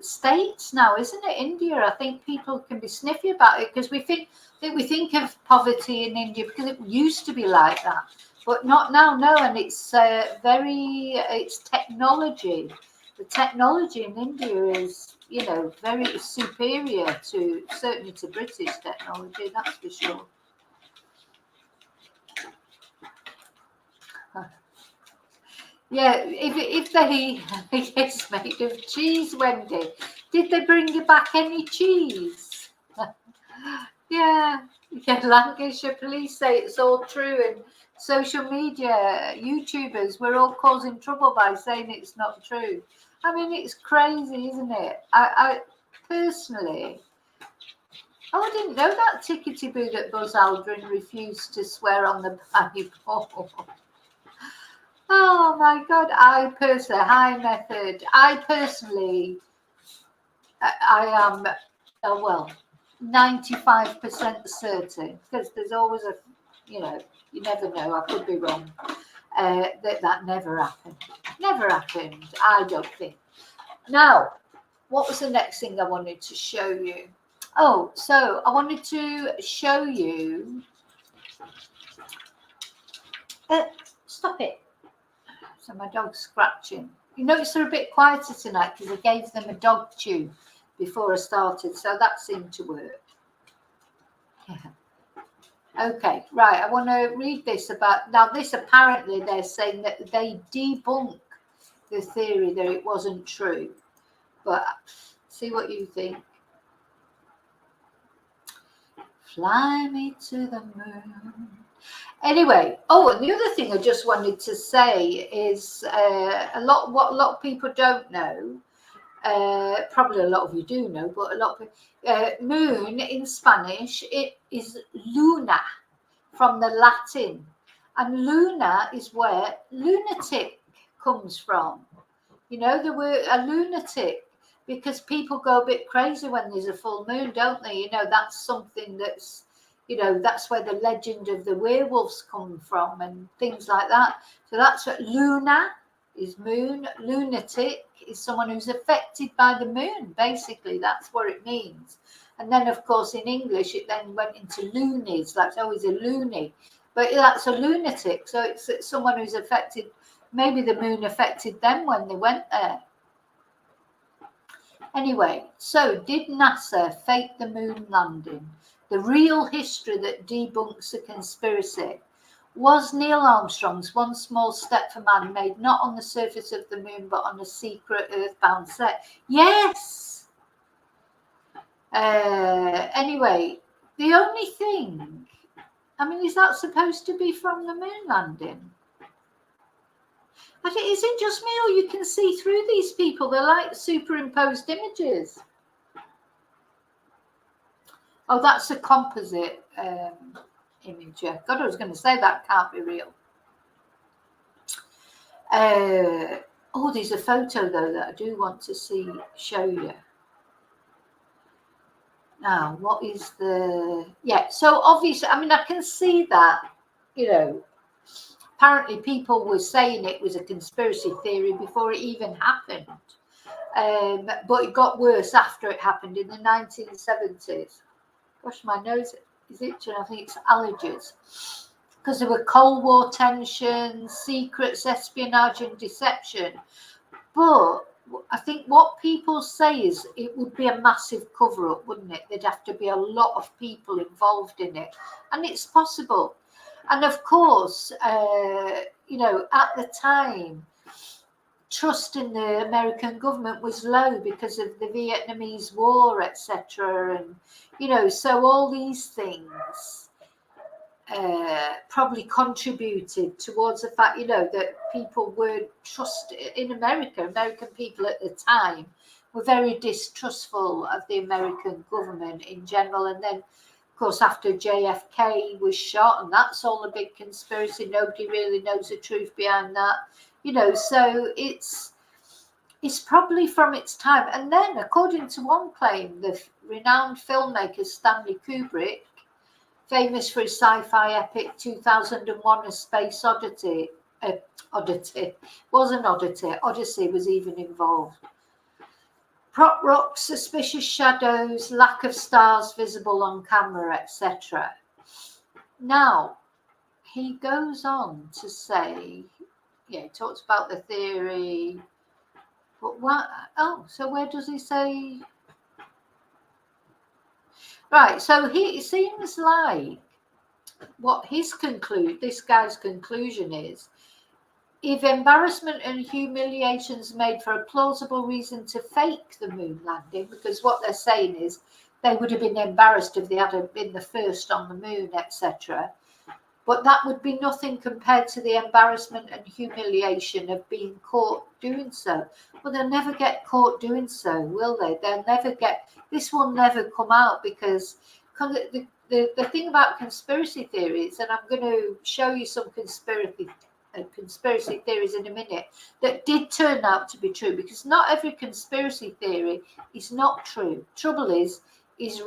states now, isn't it? India. I think people can be sniffy about it because we think of poverty in India because it used to be like that, but not now. No, and it's it's technology. The technology in India is, you know, very superior to, certainly to British technology, that's for sure. Yeah, if they, yes, made of cheese, Wendy. Did they bring you back any cheese? Yeah, Lancashire police say it's all true, and social media, YouTubers, we're all causing trouble by saying it's not true. I mean, it's crazy, isn't it? I personally, I didn't know that Tickety Boo that Buzz Aldrin refused to swear on the Bible. Oh my God, I personally, high method, I am, well, 95% certain, because there's always a, you know, you never know, I could be wrong, that never happened. Never happened, I don't think. Now, what was the next thing I wanted to show you? Oh, so I wanted to show you, stop it. So my dog's scratching. You notice they're a bit quieter tonight because I gave them a dog chew before I started, so that seemed to work. Yeah. Okay, right, I want to read this about, now this apparently they're saying that they debunk the theory that it wasn't true, but see what you think. Fly me to the moon. Anyway, oh, and the other thing I just wanted to say is what a lot of people don't know. Probably a lot of you do know, but a lot of moon in Spanish, it is luna from the Latin, and luna is where lunatic comes from. You know, the word a lunatic, because people go a bit crazy when there's a full moon, don't they? You know, that's something that's, you know, that's where the legend of the werewolves come from and things like that. So that's what luna is, moon. Lunatic is someone who's affected by the moon, basically. That's what it means. And then, of course, in English, it then went into loonies, like, oh, he's a loony. But that's a lunatic. So it's someone who's affected. Maybe the moon affected them when they went there. Anyway, so did NASA fake the moon landing? The real history that debunks the conspiracy. Was Neil Armstrong's one small step for man made not on the surface of the moon but on a secret earthbound set? Yes! Anyway, the only thing, I mean, is that supposed to be from the moon landing? Is it just me, or you can see through these people? They're like superimposed images. Oh, that's a composite image. Yeah. God, I was going to say that can't be real. Oh, there's a photo though that I do want to show you. Now, what is the... Yeah, so obviously, I mean, I can see that, you know, apparently people were saying it was a conspiracy theory before it even happened. But it got worse after it happened in the 1970s. Gosh, my nose is itching. I think it's allergies. Because there were Cold War tensions, secrets, espionage and deception. But I think what people say is it would be a massive cover-up, wouldn't it? There'd have to be a lot of people involved in it. And it's possible. And of course, you know, at the time, trust in the American government was low because of the Vietnamese War, etc. And, you know, so all these things probably contributed towards the fact, you know, that people were in America. American people at the time were very distrustful of the American government in general. And then, of course, after JFK was shot, and that's all a big conspiracy. Nobody really knows the truth behind that. You know, so it's probably from its time. And then, according to one claim, the renowned filmmaker Stanley Kubrick, famous for his sci-fi epic 2001: A Space Odyssey, Odyssey was even involved. Prop rocks, suspicious shadows, lack of stars visible on camera, etc. Now, he goes on to say, yeah, he talks about the theory, but what? Oh, so where does he say? Right, so it seems like what this guy's conclusion is, if embarrassment and humiliation is made for a plausible reason to fake the moon landing, because what they're saying is they would have been embarrassed if they had been the first on the moon, etc. But that would be nothing compared to the embarrassment and humiliation of being caught doing so. Well, they'll never get caught doing so, will they? This will never come out, because the thing about conspiracy theories, and I'm going to show you some conspiracy theories in a minute, that did turn out to be true, because not every conspiracy theory is not true. Trouble is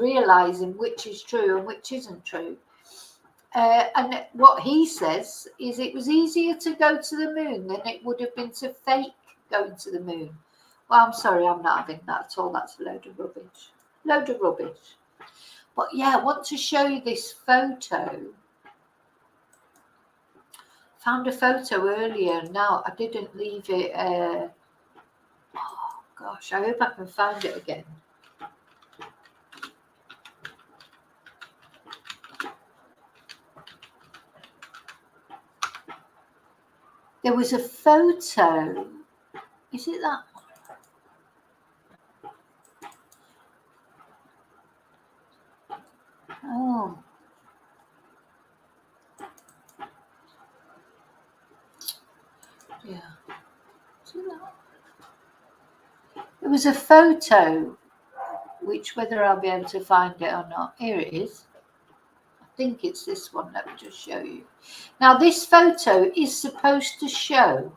realizing which is true and which isn't true. And what he says is it was easier to go to the moon than it would have been to fake going to the moon. Well, I'm sorry, I'm not having that at all. That's a load of rubbish. But yeah, I want to show you this photo. Found a photo earlier. Now, I didn't leave it. Oh, gosh, I hope I can find it again. There was a photo. Is it that one? Oh. Yeah. Is it that one? There was a photo, which whether I'll be able to find it or not. Here it is. I think it's this one. Let me just show you. Now, this photo is supposed to show.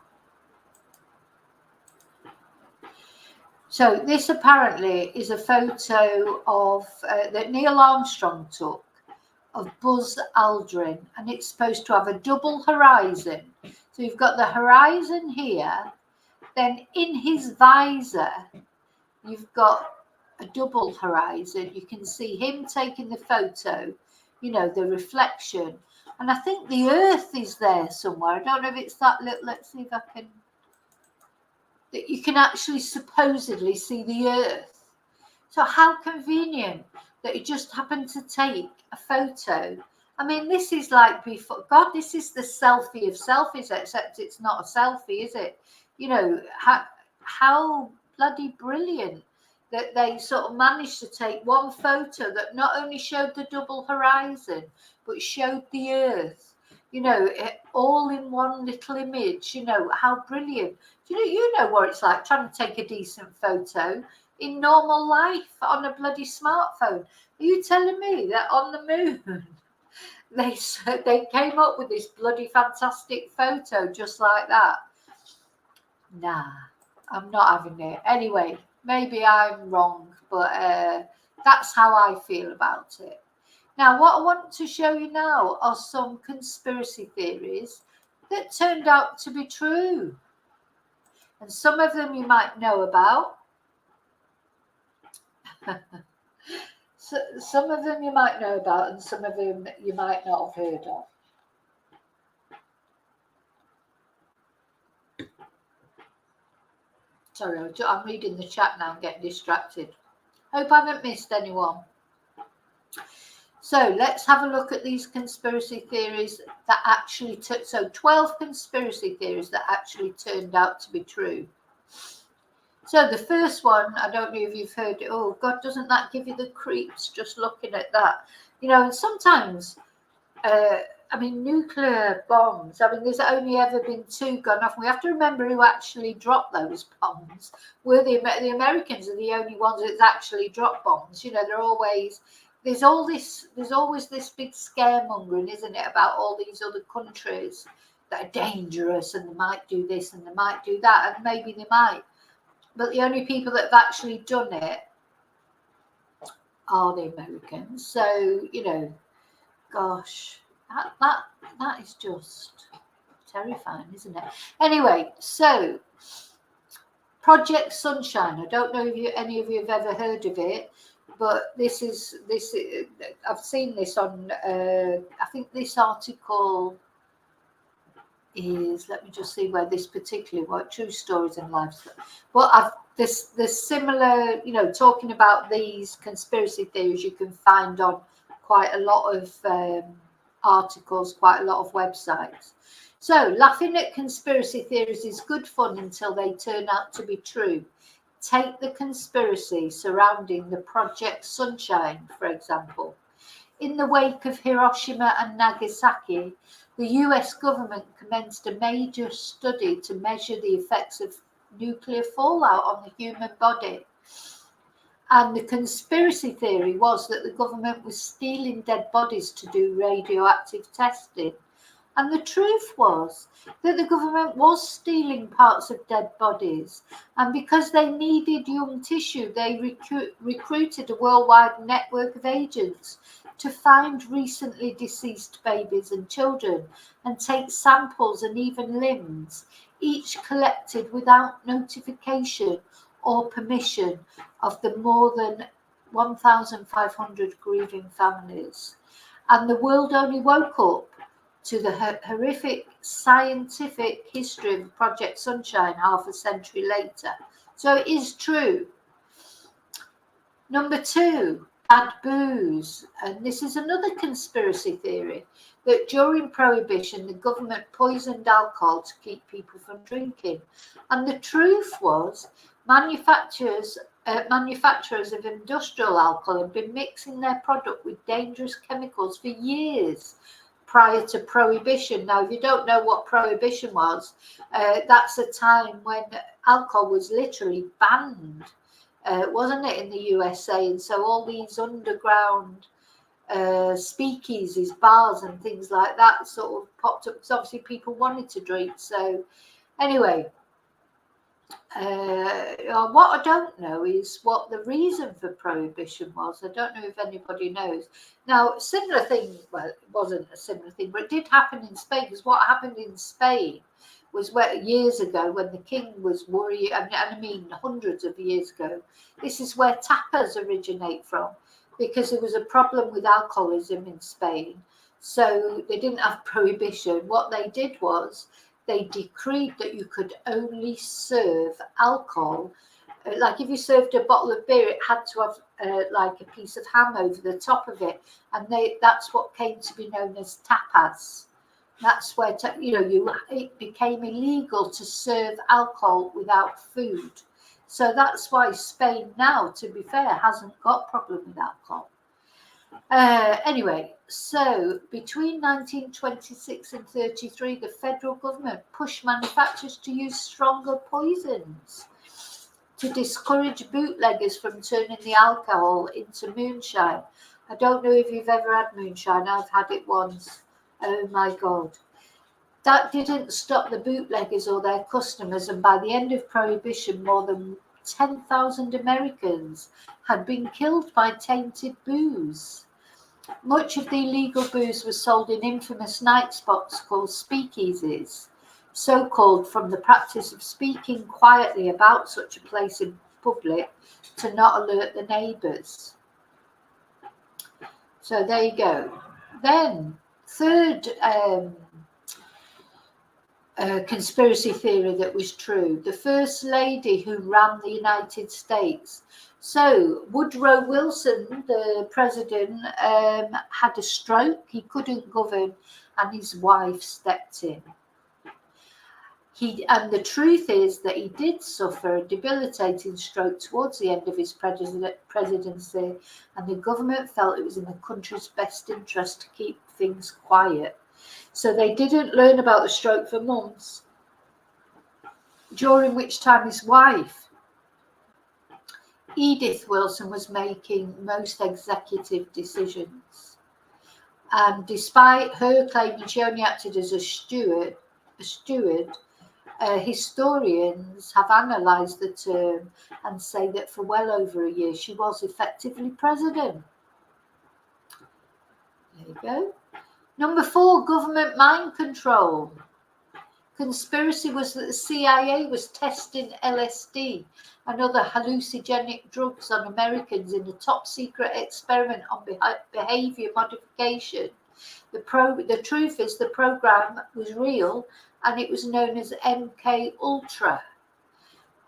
So this apparently is a photo of that Neil Armstrong took of Buzz Aldrin, and it's supposed to have a double horizon. So you've got the horizon here, then in his visor you've got a double horizon. You can see him taking the photo, you know, the reflection, and I think the Earth is there somewhere. I don't know if it's that little. Let's see if I can. That you can actually supposedly see the Earth. So how convenient that it just happened to take a photo. I mean, this is like before. God, this is the selfie of selfies, except it's not a selfie, is it? You know, how bloody brilliant that they sort of managed to take one photo that not only showed the double horizon, but showed the Earth, you know, all in one little image. You know, how brilliant. You know what it's like trying to take a decent photo in normal life on a bloody smartphone. Are you telling me that on the moon they came up with this bloody fantastic photo just like that? Nah, I'm not having it. Anyway, maybe I'm wrong, but that's how I feel about it. Now, what I want to show you now are some conspiracy theories that turned out to be true. And some of them you might know about. So, some of them you might know about, and some of them you might not have heard of. Sorry, I'm reading the chat now and getting distracted. Hope I haven't missed anyone. So let's have a look at these conspiracy theories that actually so 12 conspiracy theories that actually turned out to be true. So the first one, I don't know if you've heard it. Oh God, doesn't that give you the creeps just looking at that? You know, and sometimes, I mean, nuclear bombs. I mean, there's only ever been 2 gone off. We have to remember who actually dropped those bombs. The Americans are the only ones that actually dropped bombs. You know, they're always. There's always this big scaremongering, isn't it, about all these other countries that are dangerous and they might do this and they might do that, and maybe they might. But the only people that have actually done it are the Americans. So, you know, gosh, that is just terrifying, isn't it? Anyway, so Project Sunshine. I don't know if any of you have ever heard of it. But this is I've seen this on I think this article is, let me just see where this particularly, what True Stories and Lives. Well, there's similar, you know, talking about these conspiracy theories you can find on quite a lot of articles, quite a lot of websites. So laughing at conspiracy theories is good fun until they turn out to be true. Take the conspiracy surrounding the Project Sunshine, for example. In the wake of Hiroshima and Nagasaki, the US government commenced a major study to measure the effects of nuclear fallout on the human body. And the conspiracy theory was that the government was stealing dead bodies to do radioactive testing. And the truth was that the government was stealing parts of dead bodies. And because they needed young tissue, they recruited a worldwide network of agents to find recently deceased babies and children and take samples and even limbs, each collected without notification or permission of the more than 1,500 grieving families. And the world only woke up to the horrific scientific history of Project Sunshine half a century later. So it is true. Number 2, bad booze. And this is another conspiracy theory, that during Prohibition, the government poisoned alcohol to keep people from drinking. And the truth was, manufacturers of industrial alcohol have been mixing their product with dangerous chemicals for years. prior to Prohibition. Now, if you don't know what Prohibition was, that's a time when alcohol was literally banned, wasn't it, in the USA? And so all these underground speakeasies, bars and things like that sort of popped up because obviously people wanted to drink. So anyway, what I don't know is what the reason for Prohibition was. I don't know if anybody knows. Now, similar thing, well, it wasn't a similar thing, but it did happen in Spain, because what happened in Spain was years ago when the king was worried, I mean hundreds of years ago. This is where tapas originate from, because there was a problem with alcoholism in Spain. So they didn't have Prohibition. What they did was they decreed that you could only serve alcohol. Like if you served a bottle of beer, it had to have like a piece of ham over the top of it. And that's what came to be known as tapas. That's where, it became illegal to serve alcohol without food. So that's why Spain now, to be fair, hasn't got a problem with alcohol. Anyway, so between 1926 and 33, the federal government pushed manufacturers to use stronger poisons to discourage bootleggers from turning the alcohol into moonshine. I don't know if you've ever had moonshine. I've had it once. Oh my God. That didn't stop the bootleggers or their customers, and by the end of Prohibition, more than 10,000 Americans had been killed by tainted booze. Much of the illegal booze was sold in infamous night spots called speakeasies, so called from the practice of speaking quietly about such a place in public to not alert the neighbours. So there you go. Then, third conspiracy theory that was true, the first lady who ran the United States. So Woodrow Wilson, the president, had a stroke. He couldn't govern, and his wife stepped in. And the truth is that he did suffer a debilitating stroke towards the end of his presidency, and the government felt it was in the country's best interest to keep things quiet. So they didn't learn about the stroke for months, during which time his wife, Edith Wilson, was making most executive decisions. And despite her claiming she only acted as a steward, historians have analysed the term and say that for well over a year she was effectively president. There you go. Number 4, government mind control. Conspiracy was that the CIA was testing LSD and other hallucinogenic drugs on Americans in a top secret experiment on behaviour modification. The truth is the program was real, and it was known as MK Ultra.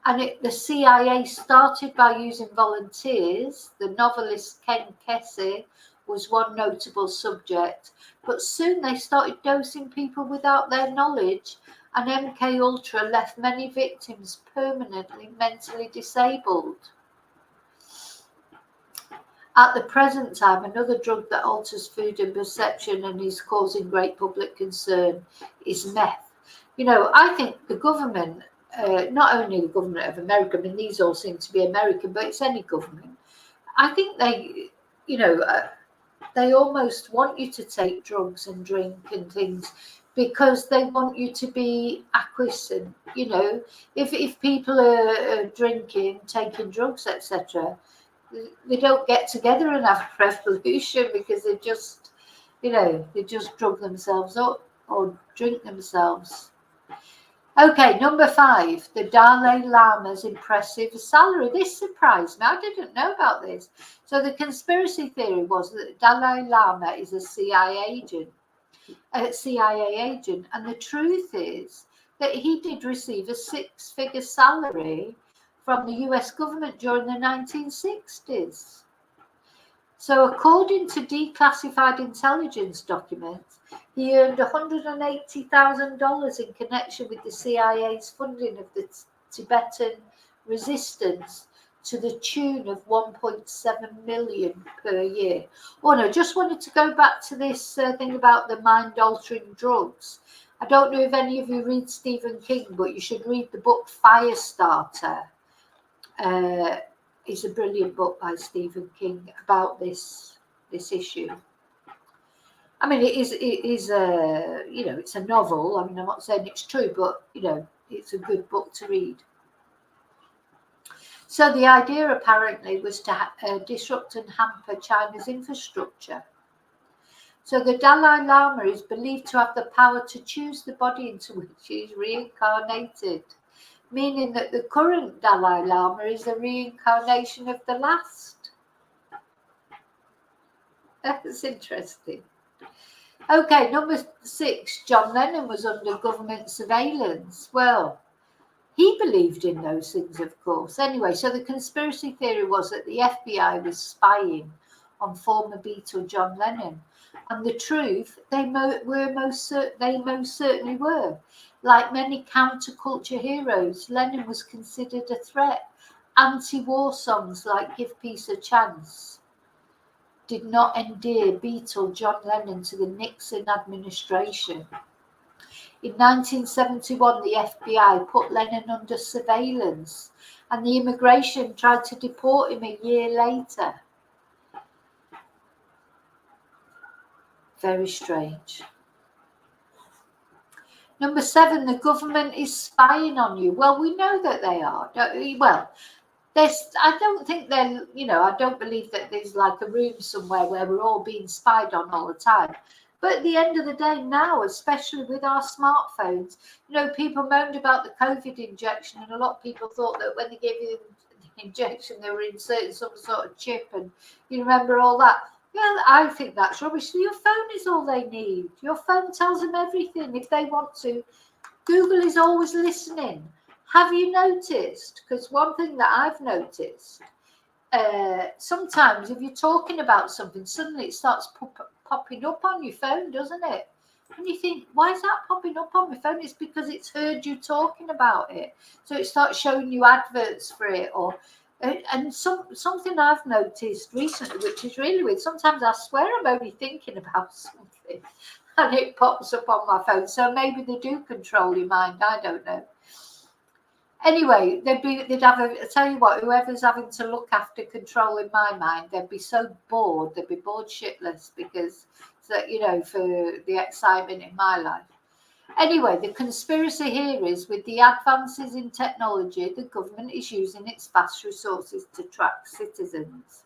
And the CIA started by using volunteers. The novelist Ken Kesey was one notable subject, but soon they started dosing people without their knowledge, and MK Ultra left many victims permanently mentally disabled. At the present time, another drug that alters food and perception and is causing great public concern is meth. I think the government, not only the government of America, I mean, these all seem to be American, but it's any government. I think they, they almost want you to take drugs and drink and things because they want you to be acquiescent. If people are drinking, taking drugs, etc., they don't get together and have a revolution because they just drug themselves up or drink themselves. Okay, number 5, the Dalai Lama's impressive salary. This surprised me. I didn't know about this. So the conspiracy theory was that the Dalai Lama is a CIA agent, and the truth is that he did receive a 6-figure salary from the US government during the 1960s. So according to declassified intelligence documents, he earned $180,000 in connection with the CIA's funding of the Tibetan resistance to the tune of 1.7 million per year. Oh no, just wanted to go back to this thing about the mind-altering drugs. I don't know if any of you read Stephen King, but you should read the book Firestarter. It's a brilliant book by Stephen King about this issue. I mean, it is a, you know, it's a novel. I mean, I'm not saying it's true, but, you know, it's a good book to read. So the idea apparently was to disrupt and hamper China's infrastructure. So the Dalai Lama is believed to have the power to choose the body into which he is reincarnated, meaning that the current Dalai Lama is a reincarnation of the last. That's interesting. Okay, number 6, John Lennon was under government surveillance. Well, he believed in those things, of course. Anyway, so the conspiracy theory was that the FBI was spying on former Beatle John Lennon. And the truth, they most certainly were. Like many counterculture heroes, Lennon was considered a threat. Anti-war songs like Give Peace a Chance did not endear Beatle John Lennon to the Nixon administration. In 1971, the FBI put Lennon under surveillance, and the immigration tried to deport him a year later. Very strange. Number 7, the government is spying on you. Well, we know that they are. Well, I don't think they're, you know, I don't believe that there's like a room somewhere where we're all being spied on all the time. But at the end of the day now, especially with our smartphones, you know, people moaned about the COVID injection, and a lot of people thought that when they gave you the injection, they were inserting some sort of chip, and you remember all that. Well, I think that's rubbish. Your phone is all they need. Your phone tells them everything if they want to. Google is always listening. Have you noticed? Because one thing that I've noticed, sometimes if you're talking about something, suddenly it starts popping up on your phone, doesn't it? And you think, why is that popping up on my phone? It's because it's heard you talking about it. So it starts showing you adverts for it. And something I've noticed recently, which is really weird, sometimes I swear I'm only thinking about something and it pops up on my phone. So maybe they do control your mind. I don't know. Anyway, they'd have I tell you what, whoever's having to look after controlling my mind, they'd be so bored, they'd be bored shitless because, you know, for the excitement in my life. Anyway, the conspiracy here is with the advances in technology, the government is using its vast resources to track citizens.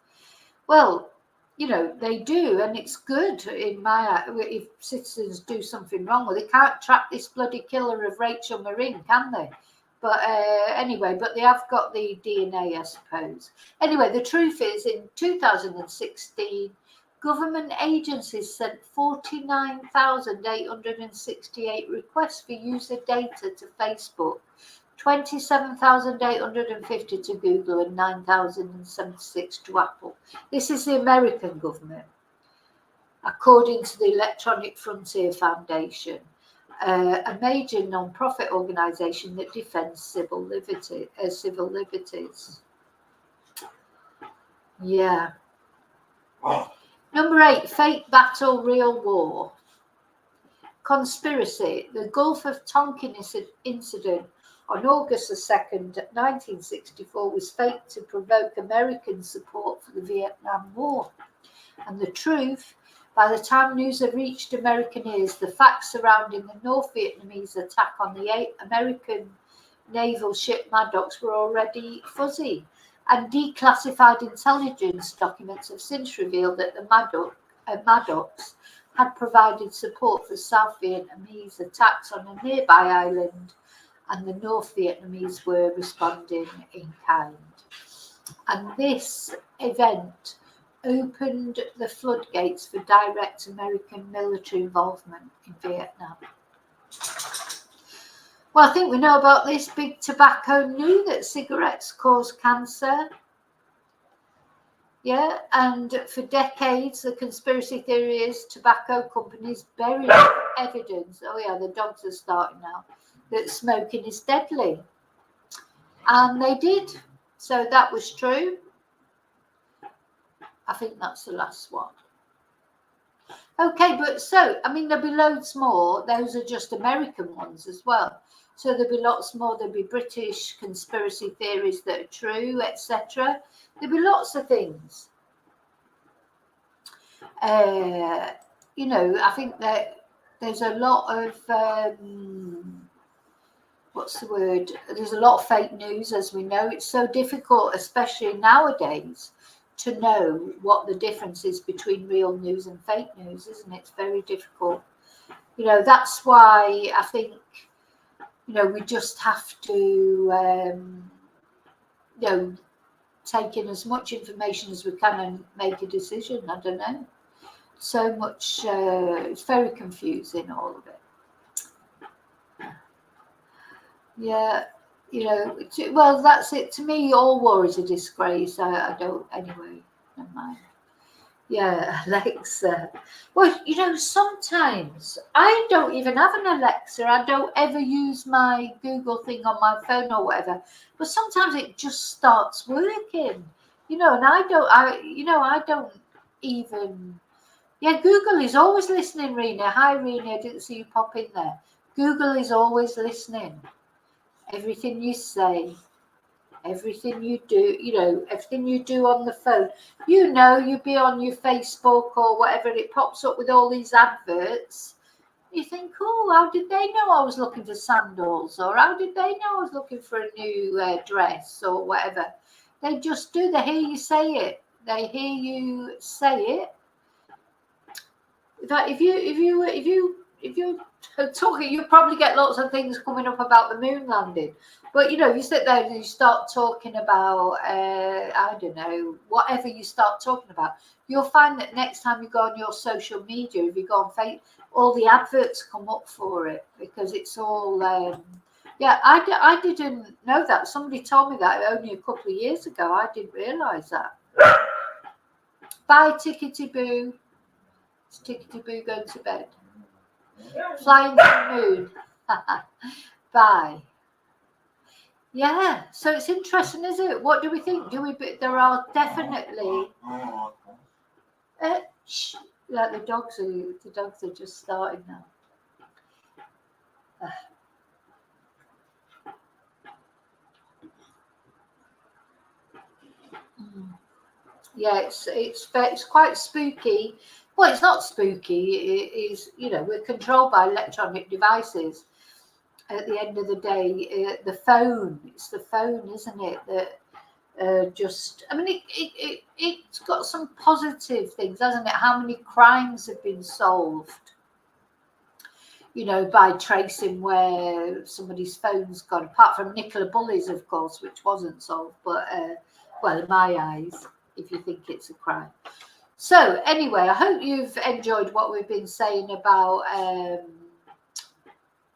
Well, you know, they do, and it's good in my if citizens do something wrong. Well, they can't track this bloody killer of Rachel Marine, can they? But anyway, but they have got the DNA, I suppose. Anyway, the truth is, in 2016, government agencies sent 49,868 requests for user data to Facebook, 27,850 to Google, and 9,076 to Apple. This is the American government, according to the Electronic Frontier Foundation, a major non-profit organisation that defends civil liberties. Yeah. Number 8, fake battle, real war. Conspiracy. The Gulf of Tonkin incident on August the 2nd, 1964 was faked to provoke American support for the Vietnam War. And the truth, by the time news had reached American ears, the facts surrounding the North Vietnamese attack on the American naval ship Maddox were already fuzzy. And declassified intelligence documents have since revealed that the Maddox had provided support for South Vietnamese attacks on a nearby island, and the North Vietnamese were responding in kind. And this event opened the floodgates for direct American military involvement in Vietnam. Well, I think we know about this. Big Tobacco knew that cigarettes cause cancer. Yeah, and for decades, the conspiracy theory is tobacco companies buried evidence. Oh yeah, the dogs are starting now. That smoking is deadly. And they did. So that was true. I think that's the last one. Okay, but so, I mean, there'll be loads more. Those are just American ones as well. So there'll be lots more. There'll be British conspiracy theories that are true, etc. There'll be lots of things. You know, I think that there's a lot of, what's the word? There's a lot of fake news, as we know. It's so difficult, especially nowadays, to know what the difference is between real news and fake news, isn't it? It's very difficult. You know, that's why I think, you know, we just have to, you know, take in as much information as we can and make a decision. I don't know. So much, it's very confusing, all of it. Yeah, you know, well, that's it. To me, all war is a disgrace. I don't, anyway, never mind. Yeah, Alexa. Well, you know, sometimes I don't even have an Alexa. I don't ever use my Google thing on my phone or whatever. But sometimes it just starts working, you know, and I don't even. Yeah, Google is always listening, Rena. Hi, Rena. I didn't see you pop in there. Google is always listening. Everything you say, everything you do, you know, everything you do on the phone. You know, you be on your Facebook or whatever, it pops up with all these adverts. You think, oh, how did they know I was looking for sandals? Or how did they know I was looking for a new dress or whatever? They just do. They hear you say it. They hear you say it. In fact, if you're talking, you probably get lots of things coming up about the moon landing. But you know, you sit there and you start talking about, I don't know, whatever you start talking about, you'll find that next time you go on your social media, if you go on Facebook, all the adverts come up for it because it's all. Yeah, I didn't know that. Somebody told me that only a couple of years ago. I didn't realise that. Bye, Tickety Boo. It's Tickety Boo going to bed. Flying to the moon. Bye. Yeah, so it's interesting, isn't it? What do we think? There are definitely like the dogs are just starting now. Yeah, it's quite spooky. Well, it's not spooky. It is, you know, we're controlled by electronic devices. At the end of the day, the phone, it's the phone, isn't it, that just, I mean, it's got some positive things, hasn't it? How many crimes have been solved, you know, by tracing where somebody's phone's gone, apart from Nicola Bulley's, of course, which wasn't solved, but, well, in my eyes, if you think it's a crime. So, anyway, I hope you've enjoyed what we've been saying about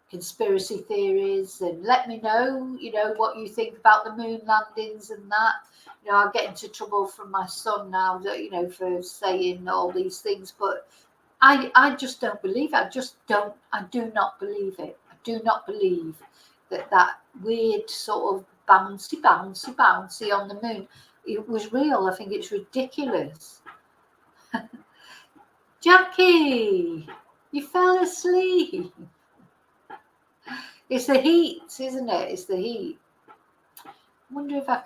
conspiracy theories, and let me know, you know, what you think about the moon landings and that. You know, I'll get into trouble from my son now, that, you know, for saying all these things, but I just don't believe it. I do not believe it. I do not believe that weird sort of bouncy on the moon, it was real. I think it's ridiculous. Jackie, you fell asleep. It's the heat, isn't it? It's the heat. I wonder if I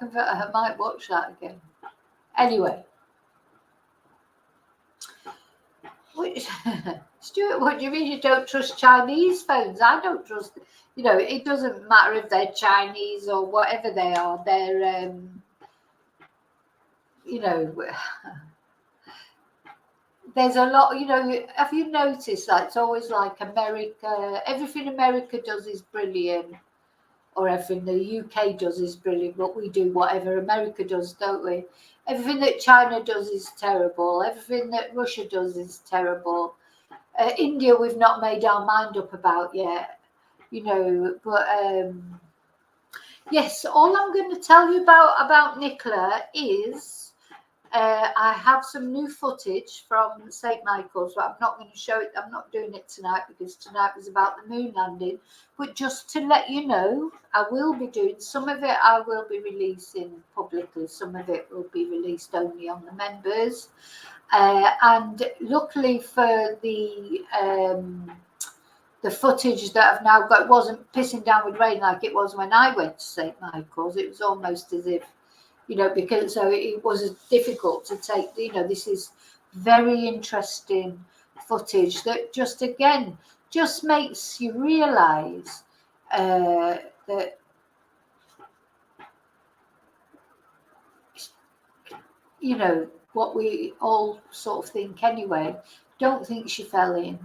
might watch that again. Anyway. Stuart, what do you mean you don't trust Chinese phones? I don't trust, you know, it doesn't matter if they're Chinese or whatever they are. They're, you know, there's a lot, you know, have you noticed that it's always like America, everything America does is brilliant, or everything the UK does is brilliant, but we do whatever America does, don't we? Everything that China does is terrible. Everything that Russia does is terrible. India, we've not made our mind up about yet, you know, but yes, all I'm going to tell you about Nicola is I have some new footage from St. Michael's, but I'm not going to show it. I'm not doing it tonight because tonight was about the moon landing. But just to let you know, I will be doing some of it. I will be releasing publicly. Some of it will be released only on the members. And luckily for the footage that I've now got, wasn't pissing down with rain like it was when I went to St. Michael's. It was almost as if, you know, because so it was difficult to take. You know, this is very interesting footage that just again just makes you realise that, you know, what we all sort of think anyway. Don't think she fell in.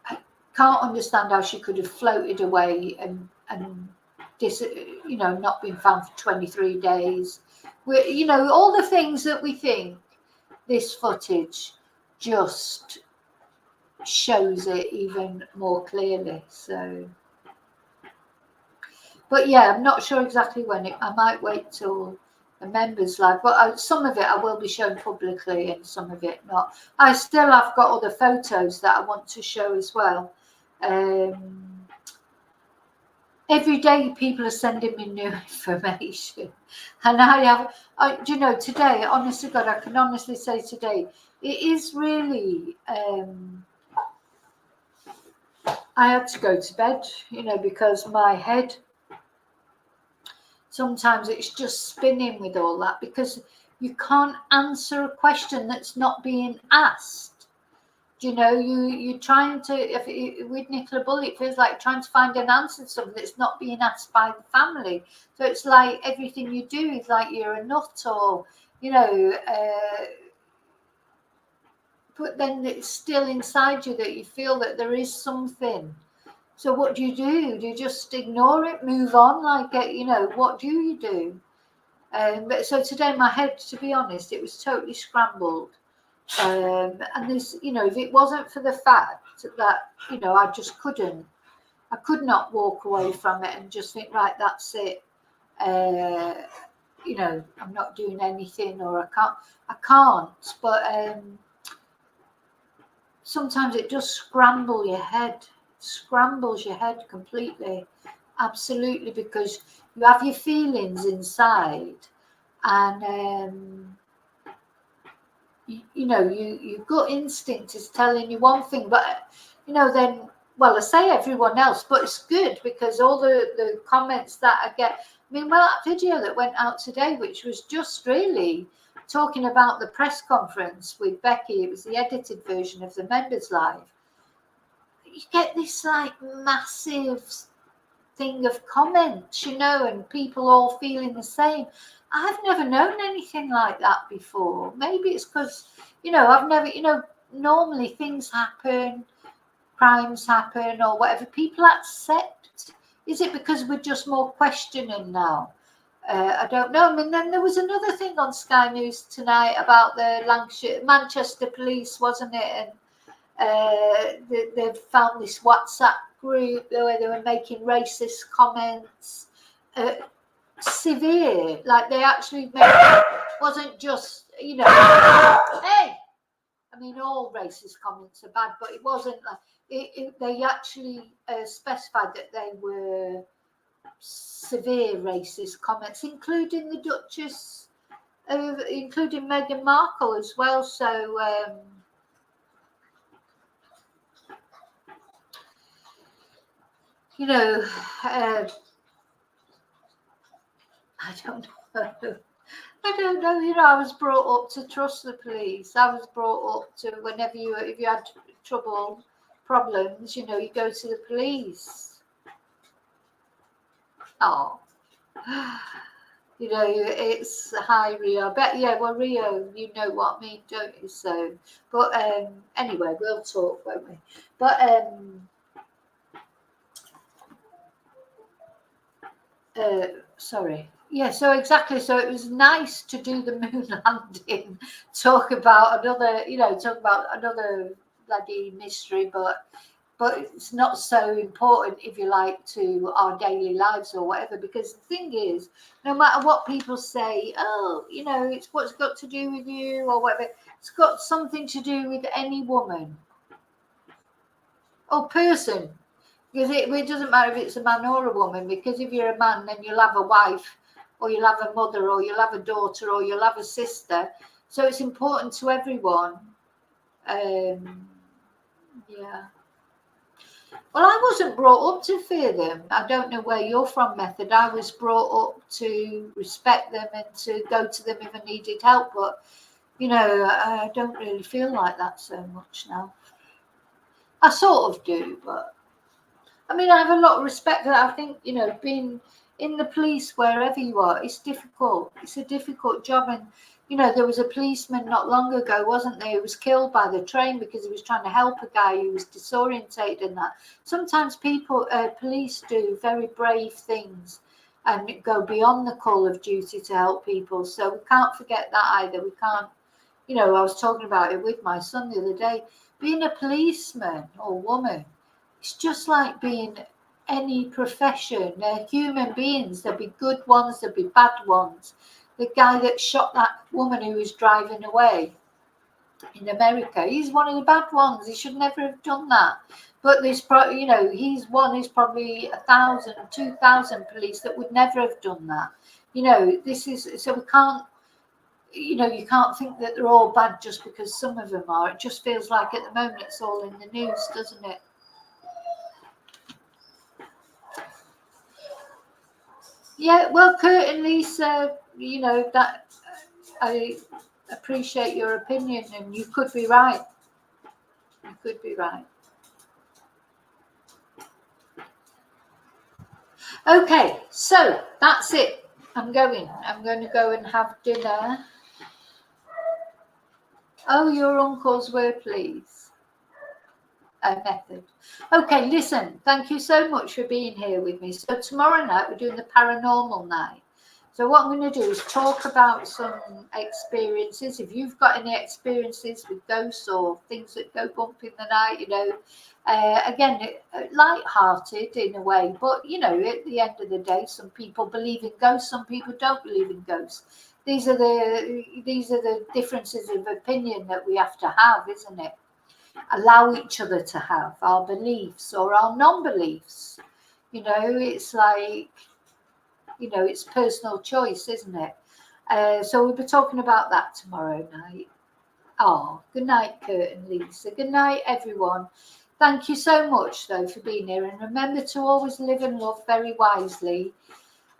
I can't understand how she could have floated away and you know, not been found for 23 days. You know, all the things that we think. This footage just shows it even more clearly. So, but yeah, I'm not sure exactly when. I might wait till the members live, but some of it I will be showing publicly and some of it not. I still have got other photos that I want to show as well. Every day people are sending me new information, and I have, do you know, today, honest to God, I can honestly say today, it is really, I had to go to bed, you know, because my head, sometimes it's just spinning with all that, because you can't answer a question that's not being asked. You know, you're trying to, with Nicola Bull, it feels like trying to find an answer to something that's not being asked by the family. So it's like everything you do is like you're a nut, or, you know, but then it's still inside you that you feel that there is something. So what do? Do you just ignore it, move on? Like, you know, what do you do? But so today my head, to be honest, it was totally scrambled. And there's, you know, if it wasn't for the fact that, you know, I could not walk away from it and just think, right, that's it. You know, I'm not doing anything, or I can't. But sometimes it does scrambles your head completely, absolutely, because you have your feelings inside, and you know, your gut instinct is telling you one thing, but, you know, then, well, I say everyone else, but it's good because all the comments that I get, I mean, well, that video that went out today, which was just really talking about the press conference with Becky, it was the edited version of the members live. You get this like massive thing of comments, you know, and people all feeling the same. I've never known anything like that before. Maybe it's because, you know, I've never, you know, normally things happen, crimes happen or whatever, people accept. Is it because we're just more questioning now? I don't know. I mean, then there was another thing on Sky News tonight about the Manchester police, wasn't it? And they found this WhatsApp group where they were making racist comments. Severe, like they actually wasn't just, you know, hey, I mean, all racist comments are bad, but it wasn't like they actually specified that they were severe racist comments, including the Duchess, including Meghan Markle as well. So you know, I don't know. I don't know. You know, I was brought up to trust the police. I was brought up to if you had problems, you know, you go to the police. Oh, you know, it's hi Rio. I bet, yeah. Well, Rio, you know what I mean, don't you? So, but anyway, we'll talk, won't we? But sorry. Yeah, so exactly. So it was nice to do the moon landing, talk about another bloody mystery, but but it's not so important, if you like, to our daily lives or whatever, because the thing is, no matter what people say, oh, you know, it's what's got to do with you or whatever, it's got something to do with any woman or person, because it doesn't matter if it's a man or a woman, because if you're a man, then you'll have a wife, or you'll have a mother, or you'll have a daughter, or you'll have a sister. So it's important to everyone. Yeah. Well, I wasn't brought up to fear them. I don't know where you're from, Method. I was brought up to respect them and to go to them if I needed help. But, you know, I don't really feel like that so much now. I sort of do, but I mean, I have a lot of respect for that. I think, you know, being in the police, wherever you are, it's difficult. It's a difficult job. And, you know, there was a policeman not long ago, wasn't there? He was killed by the train because he was trying to help a guy who was disorientated and that. Sometimes police do very brave things and go beyond the call of duty to help people. So we can't forget that either. We can't, you know, I was talking about it with my son the other day. Being a policeman or woman, it's just like being any profession. They're human beings. There'll be good ones, there'll be bad ones. The guy that shot that woman who was driving away in America, he's one of the bad ones. He should never have done that. But there's, you know, he's probably 1,000, 2,000 police that would never have done that. You know, this is, so we can't, you know, you can't think that they're all bad just because some of them are. It just feels like at the moment it's all in the news, doesn't it? Yeah, well, Kurt and Lisa, you know, that I appreciate your opinion, and you could be right. You could be right. Okay, so that's it. I'm going to go and have dinner. Oh, your uncles were, please. Method. Okay, listen, thank you so much for being here with me. So tomorrow night we're doing the paranormal night. So what I'm going to do is talk about some experiences. If you've got any experiences with ghosts or things that go bump in the night, you know, again, light-hearted in a way, but you know, at the end of the day, some people believe in ghosts, some people don't believe in ghosts. These are the differences of opinion that we have to have, isn't it? Allow each other to have our beliefs or our non-beliefs. You know, it's like, you know, it's personal choice, isn't it? So we'll be talking about that tomorrow night. Oh, good night, Kurt and Lisa. Good night, everyone. Thank you so much, though, for being here. And remember to always live and love very wisely.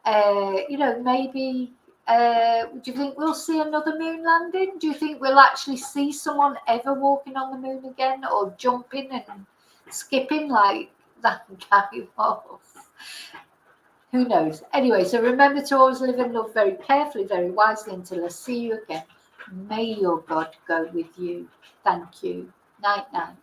You know, maybe... do you think we'll see another moon landing? Do you think we'll actually see someone ever walking on the moon again, or jumping and skipping like that guy was? Who knows? Anyway, so remember to always live and love very carefully, very wisely, until I see you again. May your God go with you. Thank you. Night, night.